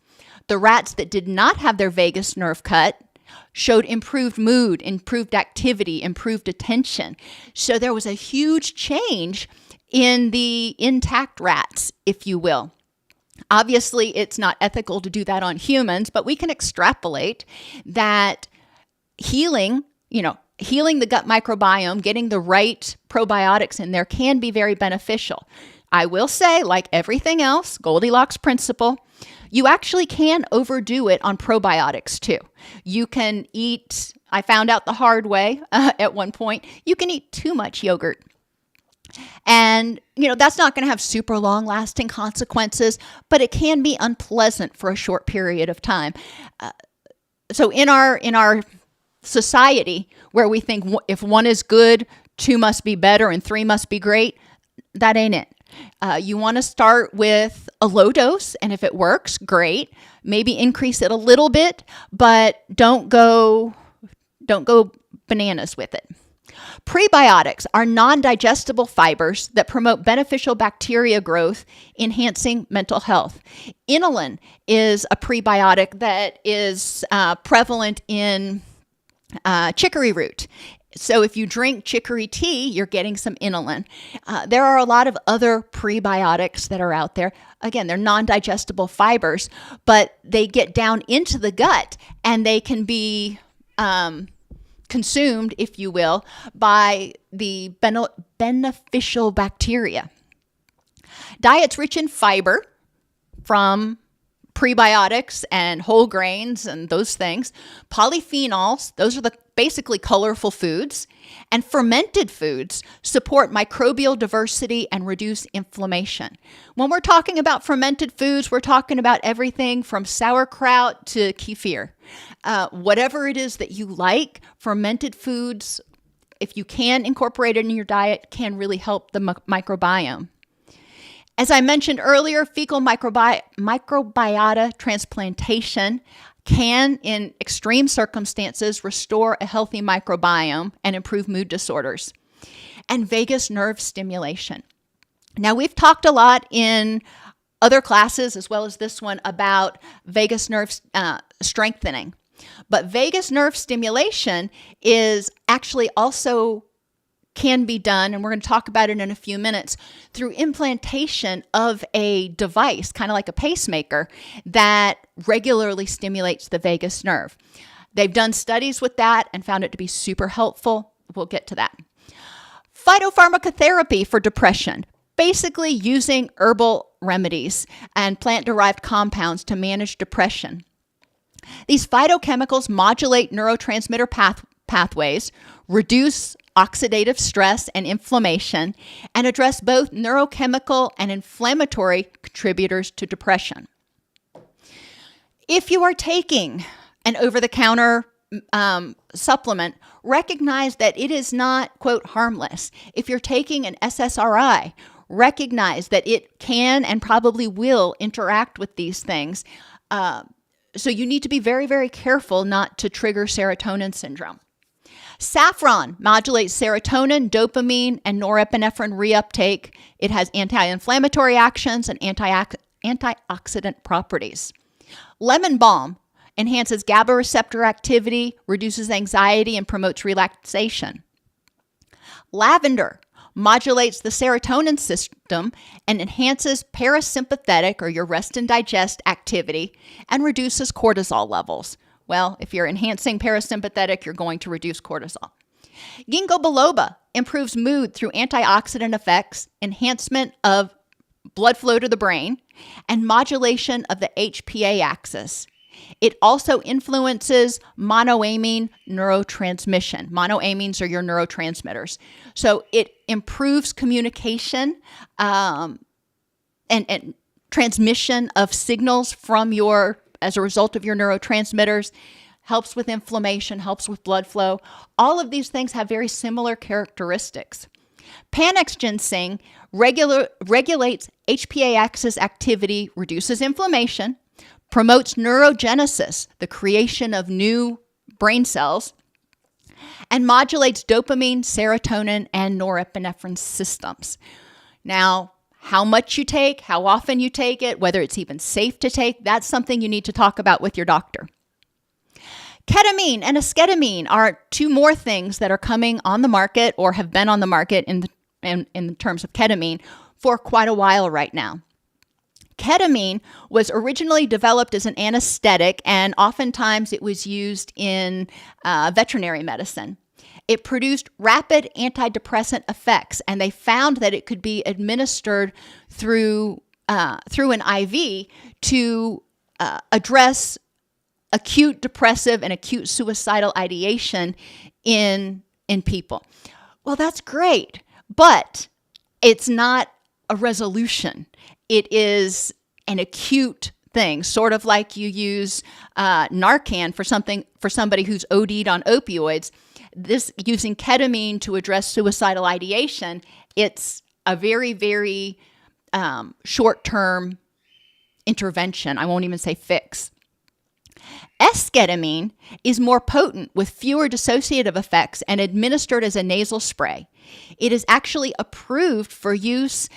The rats that did not have their vagus nerve cut showed improved mood, improved activity, improved attention. So there was a huge change in the intact rats, if you will. Obviously, it's not ethical to do that on humans, but we can extrapolate that healing the gut microbiome, getting the right probiotics in there can be very beneficial. I will say, like everything else, Goldilocks principle, you actually can overdo it on probiotics too. You can eat, I found out the hard way at one point, you can eat too much yogurt. And, that's not going to have super long lasting consequences, but it can be unpleasant for a short period of time. So in our society where we think if one is good, two must be better and three must be great, that ain't it. You want to start with a low dose, and if it works, great. Maybe increase it a little bit, but don't go bananas with it. Prebiotics are non-digestible fibers that promote beneficial bacteria growth, enhancing mental health. Inulin is a prebiotic that is prevalent in chicory root. So if you drink chicory tea, you're getting some inulin. There are a lot of other prebiotics that are out there. Again, they're non-digestible fibers, but they get down into the gut and they can be consumed, if you will, by the beneficial bacteria. Diets rich in fiber from prebiotics and whole grains and those things, polyphenols, those are the basically colorful foods, and fermented foods support microbial diversity and reduce inflammation. When we're talking about fermented foods, we're talking about everything from sauerkraut to kefir. Whatever it is that you like, fermented foods, if you can incorporate it in your diet, can really help the microbiome. As I mentioned earlier, fecal microbiota transplantation can, in extreme circumstances, restore a healthy microbiome and improve mood disorders. And vagus nerve stimulation. Now, we've talked a lot in other classes, as well as this one, about vagus nerve strengthening. But vagus nerve stimulation is actually also can be done, and we're going to talk about it in a few minutes, through implantation of a device, kind of like a pacemaker, that regularly stimulates the vagus nerve. They've done studies with that and found it to be super helpful. We'll get to that. Phytopharmacotherapy for depression, basically using herbal remedies and plant-derived compounds to manage depression. These phytochemicals modulate neurotransmitter pathways, reduce oxidative stress and inflammation, and address both neurochemical and inflammatory contributors to depression. If you are taking an over-the-counter supplement, recognize that it is not, quote, harmless. If you're taking an SSRI, recognize that it can and probably will interact with these things. So you need to be very, very careful not to trigger serotonin syndrome. Saffron modulates serotonin, dopamine, and norepinephrine reuptake. It has anti-inflammatory actions and antioxidant properties. Lemon balm enhances GABA receptor activity, reduces anxiety, and promotes relaxation. Lavender modulates the serotonin system and enhances parasympathetic, or your rest and digest, activity, and reduces cortisol levels. Well, if you're enhancing parasympathetic, you're going to reduce cortisol. Ginkgo biloba improves mood through antioxidant effects, enhancement of blood flow to the brain, and modulation of the HPA axis. It also influences monoamine neurotransmission. Monoamines are your neurotransmitters. So it improves communication and transmission of signals from as a result of your neurotransmitters, helps with inflammation, helps with blood flow. All of these things have very similar characteristics. Panax ginseng regulates HPA axis activity, reduces inflammation, promotes neurogenesis, the creation of new brain cells, and modulates dopamine, serotonin, and norepinephrine systems. Now, how much you take, how often you take it, whether it's even safe to take, that's something you need to talk about with your doctor. Ketamine and esketamine are two more things that are coming on the market or have been on the market in terms of ketamine for quite a while right now. Ketamine was originally developed as an anesthetic, and oftentimes it was used in veterinary medicine. It produced rapid antidepressant effects, and they found that it could be administered through an IV to address acute depressive and acute suicidal ideation in people. Well, that's great, but it's not a resolution. It is an acute thing, sort of like you use Narcan for somebody who's OD'd on opioids. This using ketamine to address suicidal ideation, it's a very, very short-term intervention. I won't even say fix. Esketamine is more potent with fewer dissociative effects and administered as a nasal spray. It is actually approved for use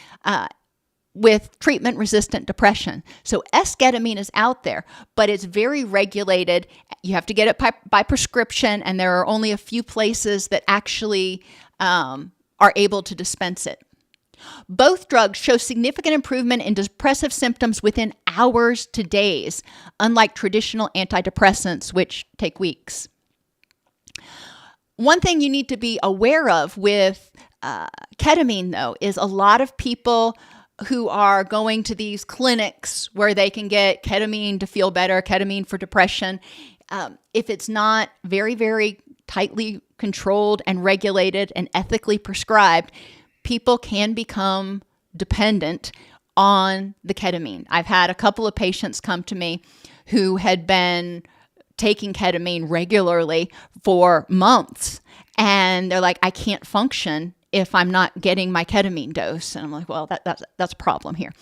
with treatment-resistant depression. So esketamine is out there, but it's very regulated. You have to get it by prescription, and there are only a few places that actually are able to dispense it. Both drugs show significant improvement in depressive symptoms within hours to days, unlike traditional antidepressants, which take weeks. One thing you need to be aware of with ketamine, though, is a lot of people who are going to these clinics where they can get ketamine to feel better, ketamine for depression. If it's not very, very tightly controlled and regulated and ethically prescribed, people can become dependent on the ketamine. I've had a couple of patients come to me who had been taking ketamine regularly for months, and they're like, I can't function if I'm not getting my ketamine dose. And I'm like, well, that's a problem here.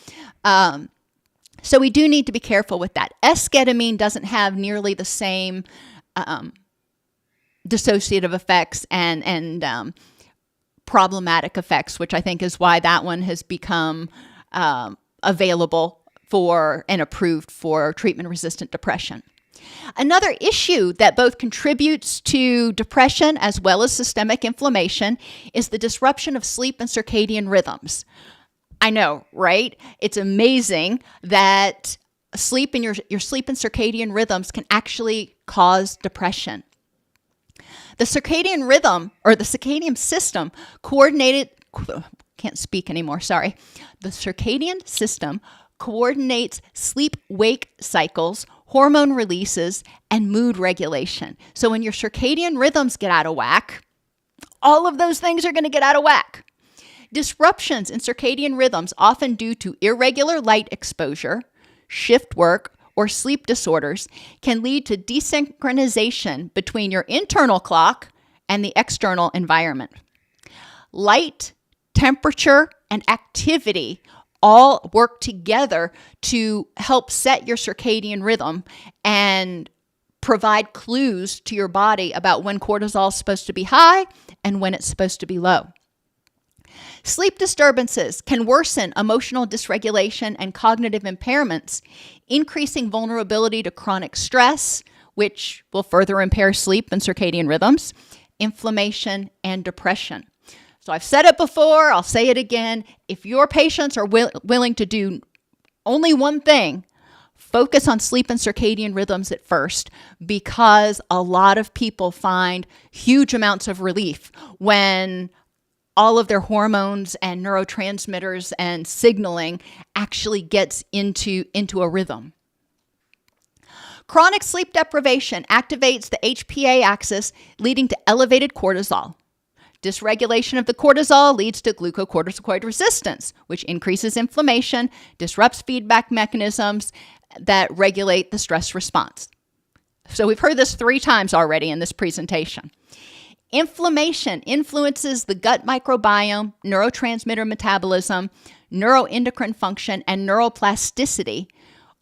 So we do need to be careful with that. Esketamine doesn't have nearly the same dissociative effects and problematic effects, which I think is why that one has become available for and approved for treatment-resistant depression. Another issue that both contributes to depression as well as systemic inflammation is the disruption of sleep and circadian rhythms. I know, right? It's amazing that sleep and your sleep and circadian rhythms can actually cause depression. The circadian rhythm, or the circadian system, The circadian system coordinates sleep-wake cycles, hormone releases, and mood regulation. So when your circadian rhythms get out of whack, all of those things are going to get out of whack. Disruptions in circadian rhythms, often due to irregular light exposure, shift work, or sleep disorders, can lead to desynchronization between your internal clock and the external environment. Light, temperature, and activity all work together to help set your circadian rhythm and provide clues to your body about when cortisol is supposed to be high and when it's supposed to be low. Sleep disturbances can worsen emotional dysregulation and cognitive impairments, increasing vulnerability to chronic stress, which will further impair sleep and circadian rhythms, inflammation, and depression. So I've said it before, I'll say it again. If your patients are willing to do only one thing, focus on sleep and circadian rhythms at first, because a lot of people find huge amounts of relief when all of their hormones and neurotransmitters and signaling actually gets into a rhythm. Chronic sleep deprivation activates the HPA axis, leading to elevated cortisol. Dysregulation of the cortisol leads to glucocorticoid resistance, which increases inflammation, disrupts feedback mechanisms that regulate the stress response. So we've heard this 3 times already in this presentation. Inflammation influences the gut microbiome, neurotransmitter metabolism, neuroendocrine function, and neuroplasticity,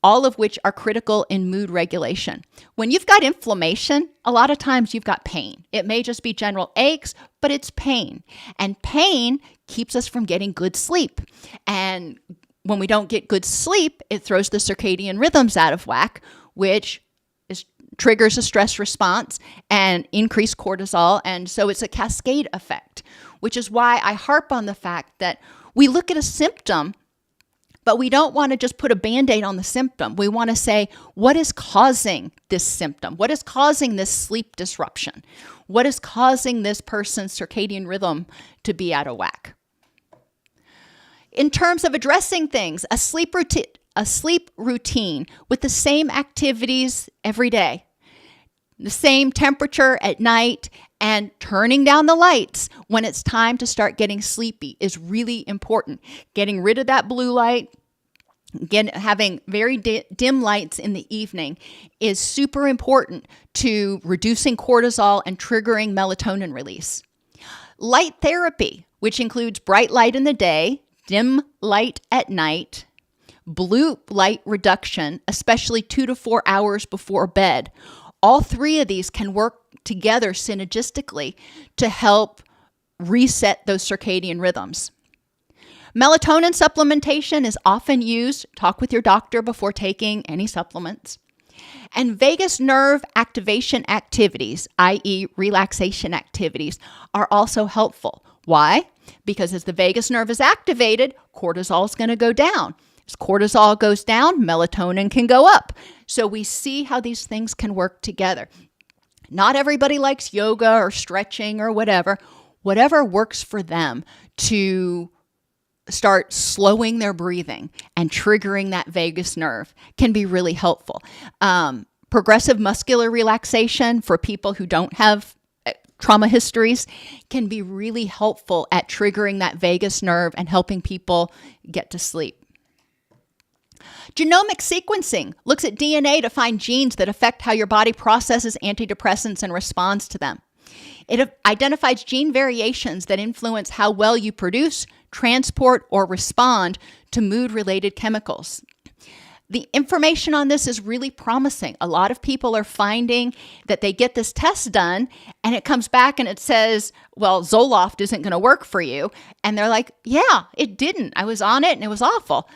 all of which are critical in mood regulation. When you've got inflammation, a lot of times you've got pain. It may just be general aches, but it's pain. And pain keeps us from getting good sleep. And when we don't get good sleep, it throws the circadian rhythms out of whack, which triggers a stress response and increased cortisol. And so it's a cascade effect, which is why I harp on the fact that we look at a symptom, but we don't want to just put a Band-Aid on the symptom. We want to say, what is causing this symptom? What is causing this sleep disruption? What is causing this person's circadian rhythm to be out of whack? In terms of addressing things, a sleep routine with the same activities every day, the same temperature at night, and turning down the lights when it's time to start getting sleepy is really important. Getting rid of that blue light, having very dim lights in the evening is super important to reducing cortisol and triggering melatonin release. Light therapy, which includes bright light in the day, dim light at night, blue light reduction, especially 2 to 4 hours before bed. All three of these can work together synergistically to help reset those circadian rhythms. Melatonin supplementation is often used. Talk with your doctor before taking any supplements. And vagus nerve activation activities, i.e. relaxation activities, are also helpful. Why? Because as the vagus nerve is activated, cortisol is going to go down. As cortisol goes down, melatonin can go up. So we see how these things can work together. Not everybody likes yoga or stretching or whatever. Whatever works for them to start slowing their breathing and triggering that vagus nerve can be really helpful. Progressive muscular relaxation for people who don't have trauma histories can be really helpful at triggering that vagus nerve and helping people get to sleep. Genomic sequencing looks at DNA to find genes that affect how your body processes antidepressants and responds to them. It identifies gene variations that influence how well you produce, transport, or respond to mood-related chemicals. The information on this is really promising. A lot of people are finding that they get this test done and it comes back and it says, well, Zoloft isn't going to work for you. And they're like, yeah, it didn't. I was on it and it was awful.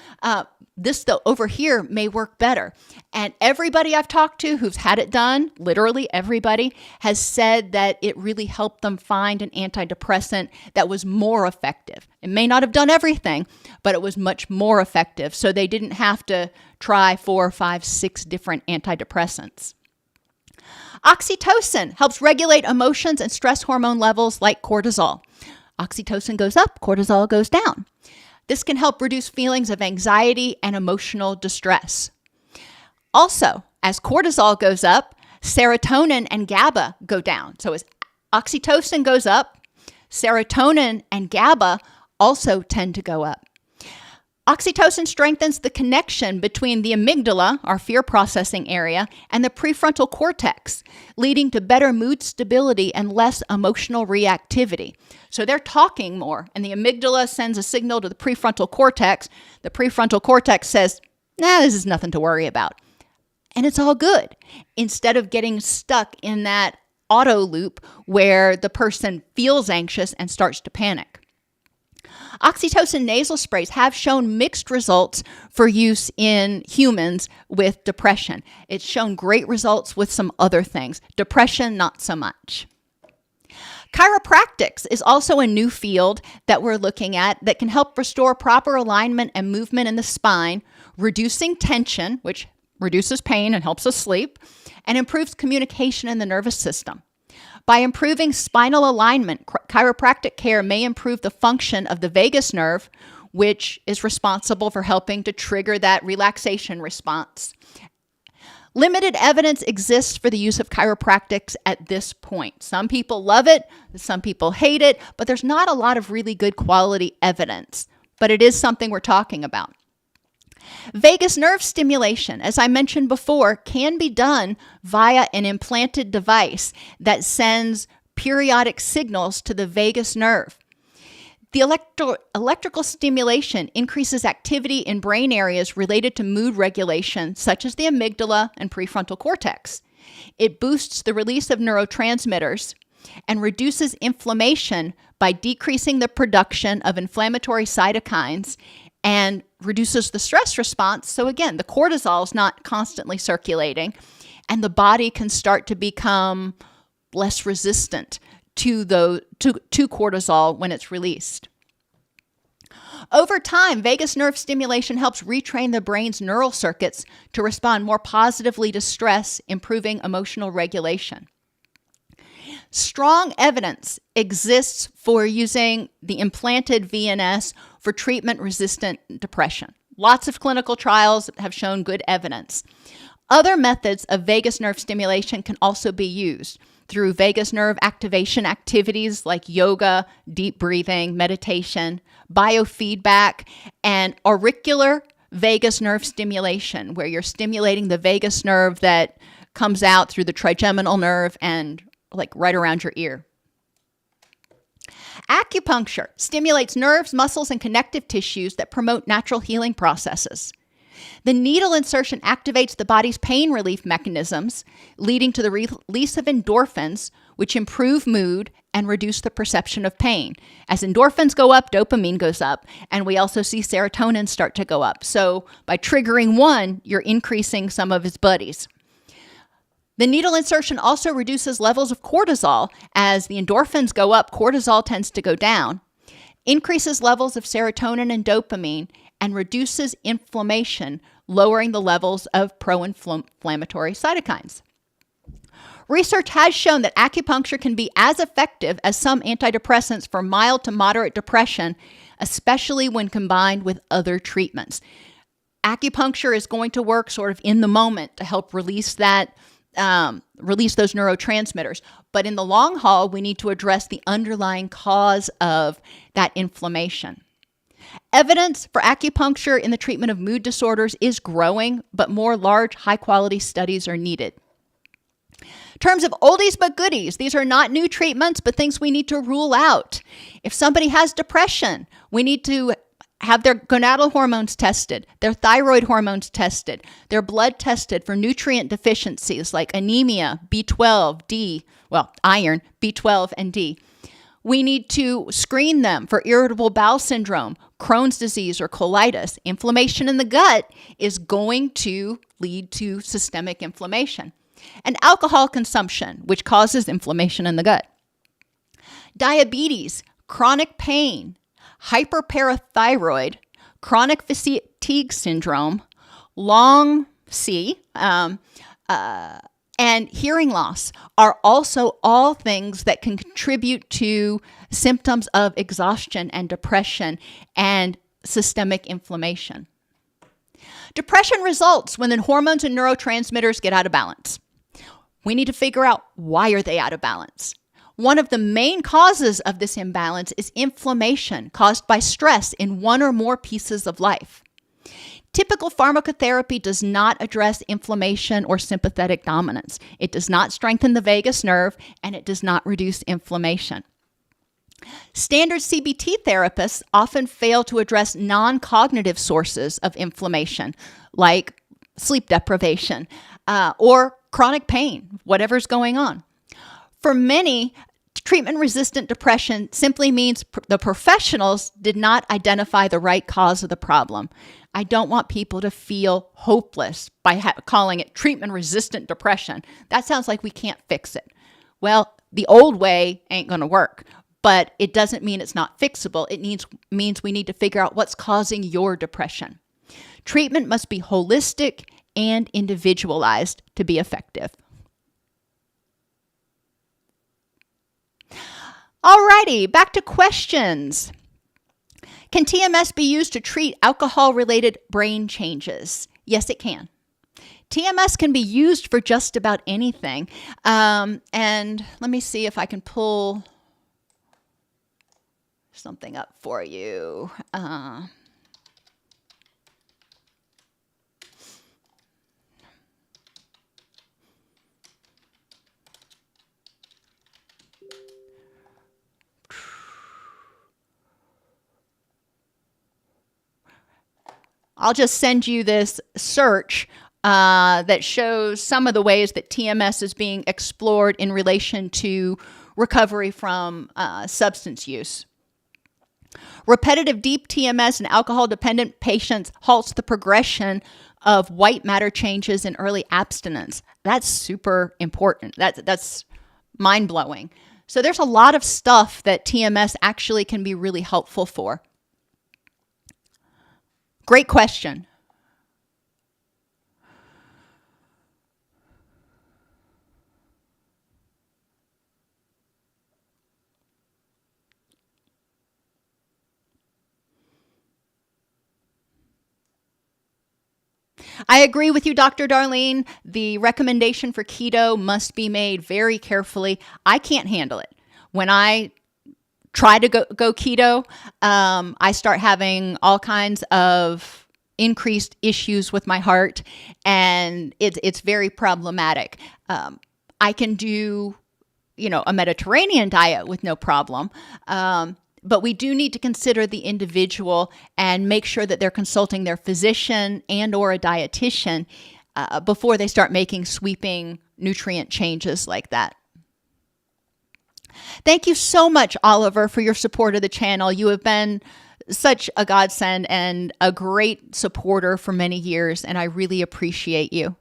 This though over here may work better. And everybody I've talked to who's had it done, literally everybody, has said that it really helped them find an antidepressant that was more effective. It may not have done everything, but it was much more effective. So they didn't have to try 4, 5, 6 different antidepressants. Oxytocin helps regulate emotions and stress hormone levels like cortisol. Oxytocin goes up, cortisol goes down. This can help reduce feelings of anxiety and emotional distress. Also, as cortisol goes up, serotonin and GABA go down. So as oxytocin goes up, serotonin and GABA also tend to go up. Oxytocin strengthens the connection between the amygdala, our fear processing area, and the prefrontal cortex, leading to better mood stability and less emotional reactivity. So they're talking more, and the amygdala sends a signal to the prefrontal cortex. The prefrontal cortex says, nah, this is nothing to worry about. And it's all good, instead of getting stuck in that auto loop where the person feels anxious and starts to panic. Oxytocin nasal sprays have shown mixed results for use in humans with depression. It's shown great results with some other things. Depression, not so much. Chiropractics is also a new field that we're looking at that can help restore proper alignment and movement in the spine, reducing tension, which reduces pain and helps us sleep, and improves communication in the nervous system. By improving spinal alignment, chiropractic care may improve the function of the vagus nerve, which is responsible for helping to trigger that relaxation response. Limited evidence exists for the use of chiropractics at this point. Some people love it, some people hate it, but there's not a lot of really good quality evidence. But it is something we're talking about. Vagus nerve stimulation, as I mentioned before, can be done via an implanted device that sends periodic signals to the vagus nerve. The electrical stimulation increases activity in brain areas related to mood regulation, such as the amygdala and prefrontal cortex. It boosts the release of neurotransmitters and reduces inflammation by decreasing the production of inflammatory cytokines and reduces the stress response. So again, the cortisol is not constantly circulating and the body can start to become less resistant to cortisol when it's released. Over time, vagus nerve stimulation helps retrain the brain's neural circuits to respond more positively to stress, improving emotional regulation. Strong evidence exists for using the implanted VNS for treatment-resistant depression. Lots of clinical trials have shown good evidence. Other methods of vagus nerve stimulation can also be used through vagus nerve activation activities like yoga, deep breathing, meditation, biofeedback, and auricular vagus nerve stimulation, where you're stimulating the vagus nerve that comes out through the trigeminal nerve and like right around your ear. Acupuncture stimulates nerves, muscles, and connective tissues that promote natural healing processes. The needle insertion activates the body's pain relief mechanisms, leading to the release of endorphins, which improve mood and reduce the perception of pain. As endorphins go up, dopamine goes up, and we also see serotonin start to go up. So by triggering one, you're increasing some of its buddies. The needle insertion also reduces levels of cortisol. As the endorphins go up, cortisol tends to go down, increases levels of serotonin and dopamine, and reduces inflammation, lowering the levels of pro-inflammatory cytokines. Research has shown that acupuncture can be as effective as some antidepressants for mild to moderate depression, especially when combined with other treatments. Acupuncture is going to work sort of in the moment to help release those neurotransmitters. But in the long haul, we need to address the underlying cause of that inflammation. Evidence for acupuncture in the treatment of mood disorders is growing, but more large, high-quality studies are needed. In terms of oldies but goodies, these are not new treatments, but things we need to rule out. If somebody has depression, we need to have their gonadal hormones tested, their thyroid hormones tested, their blood tested for nutrient deficiencies like anemia, B12, iron, B12 and D. We need to screen them for irritable bowel syndrome, Crohn's disease, or colitis. Inflammation in the gut is going to lead to systemic inflammation. And alcohol consumption, which causes inflammation in the gut. Diabetes, chronic pain, hyperparathyroid, chronic fatigue syndrome, long C, and hearing loss are also all things that can contribute to symptoms of exhaustion and depression and systemic inflammation. Depression results when the hormones and neurotransmitters get out of balance. We need to figure out, why are they out of balance? One of the main causes of this imbalance is inflammation caused by stress in one or more pieces of life. Typical pharmacotherapy does not address inflammation or sympathetic dominance. It does not strengthen the vagus nerve, and it does not reduce inflammation. Standard CBT therapists often fail to address non-cognitive sources of inflammation, like sleep deprivation or chronic pain, whatever's going on. For many, treatment-resistant depression simply means the professionals did not identify the right cause of the problem. I don't want people to feel hopeless by calling it treatment-resistant depression. That sounds like we can't fix it. Well, the old way ain't going to work, but it doesn't mean it's not fixable. It means we need to figure out what's causing your depression. Treatment must be holistic and individualized to be effective. Alrighty, back to questions. Can TMS be used to treat alcohol-related brain changes? Yes, it can. TMS can be used for just about anything. And let me see if I can pull something up for you. I'll just send you this search that shows some of the ways that TMS is being explored in relation to recovery from substance use. Repetitive deep TMS in alcohol-dependent patients halts the progression of white matter changes in early abstinence. That's super important. That's mind-blowing. So there's a lot of stuff that TMS actually can be really helpful for. Great question. I agree with you, Dr. Darlene. The recommendation for keto must be made very carefully. I can't handle it. When I try to go keto, I start having all kinds of increased issues with my heart, and it's very problematic. I can do, a Mediterranean diet with no problem. But we do need to consider the individual and make sure that they're consulting their physician and or a dietitian before they start making sweeping nutrient changes like that. Thank you so much, Oliver, for your support of the channel. You have been such a godsend and a great supporter for many years, and I really appreciate you.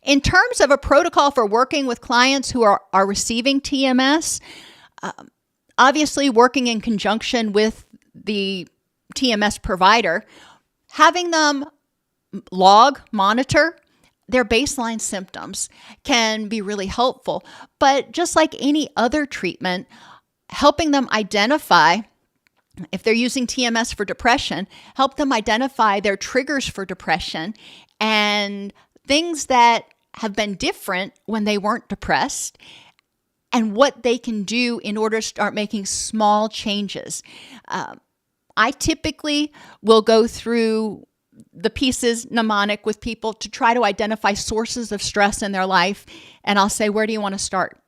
In terms of a protocol for working with clients who are receiving TMS, obviously working in conjunction with the TMS provider, having them monitor their baseline symptoms can be really helpful. But just like any other treatment, helping them identify, if they're using TMS for depression, help them identify their triggers for depression and things that have been different when they weren't depressed, and what they can do in order to start making small changes. I typically will go through the pieces mnemonic with people to try to identify sources of stress in their life, and I'll say, where do you want to start?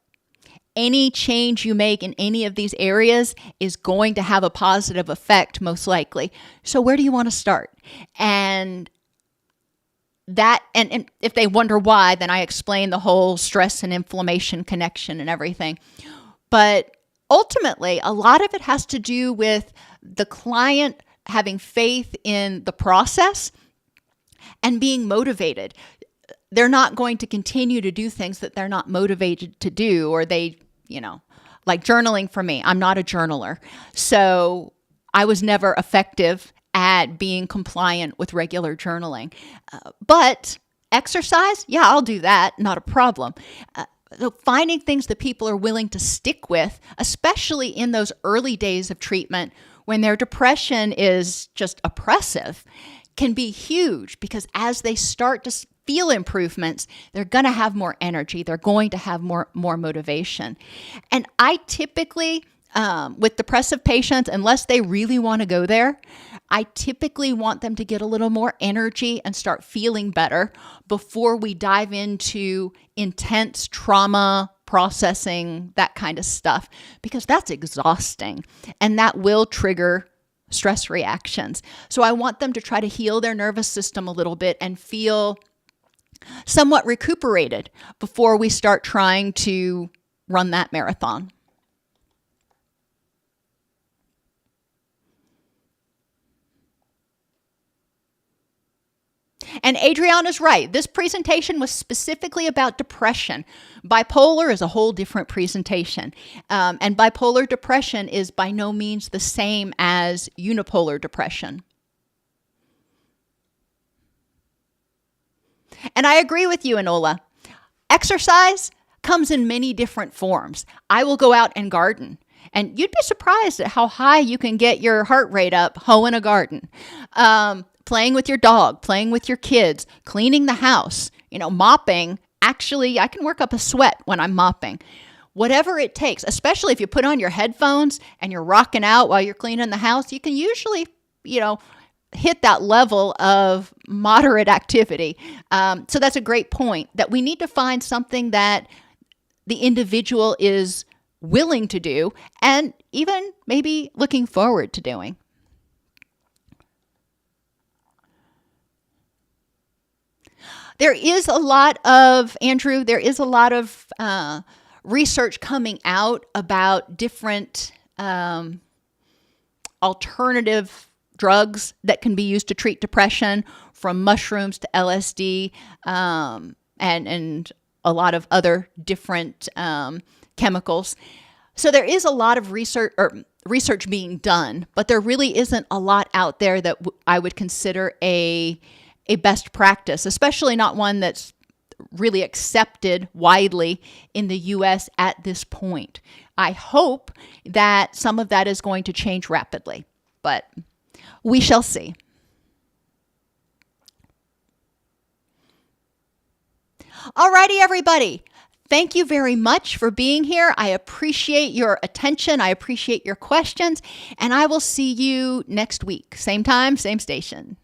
Any change you make in any of these areas is going to have a positive effect, most likely. So where do you want to start? And if they wonder why, then I explain the whole stress and inflammation connection and everything. But ultimately, a lot of it has to do with the client having faith in the process and being motivated. They're not going to continue to do things that they're not motivated to do, or they, like journaling for me. I'm not a journaler. So I was never effective at being compliant with regular journaling. But exercise, yeah, I'll do that. Not a problem. So finding things that people are willing to stick with, especially in those early days of treatment when their depression is just oppressive, can be huge, because as they start to feel improvements, they're going to have more energy. They're going to have more motivation. And I typically, with depressive patients, unless they really want to go there, I typically want them to get a little more energy and start feeling better before we dive into intense trauma processing, that kind of stuff, because that's exhausting and that will trigger stress reactions. So I want them to try to heal their nervous system a little bit and feel somewhat recuperated before we start trying to run that marathon. And Adriana's right. This presentation was specifically about depression. Bipolar is a whole different presentation. And bipolar depression is by no means the same as unipolar depression. And I agree with you, Enola. Exercise comes in many different forms. I will go out and garden. And you'd be surprised at how high you can get your heart rate up hoeing a garden. Playing with your dog, playing with your kids, cleaning the house, mopping. Actually, I can work up a sweat when I'm mopping. Whatever it takes, especially if you put on your headphones and you're rocking out while you're cleaning the house, you can usually, hit that level of moderate activity. So that's a great point, that we need to find something that the individual is willing to do and even maybe looking forward to doing. There is a lot of, Andrew, research coming out about different alternative drugs that can be used to treat depression, from mushrooms to LSD, and a lot of other different chemicals. So there is a lot of research being done, but there really isn't a lot out there that I would consider a best practice, especially not one that's really accepted widely in the U.S. at this point. I hope that some of that is going to change rapidly, but we shall see. Alrighty, everybody. Thank you very much for being here. I appreciate your attention. I appreciate your questions, and I will see you next week. Same time, same station.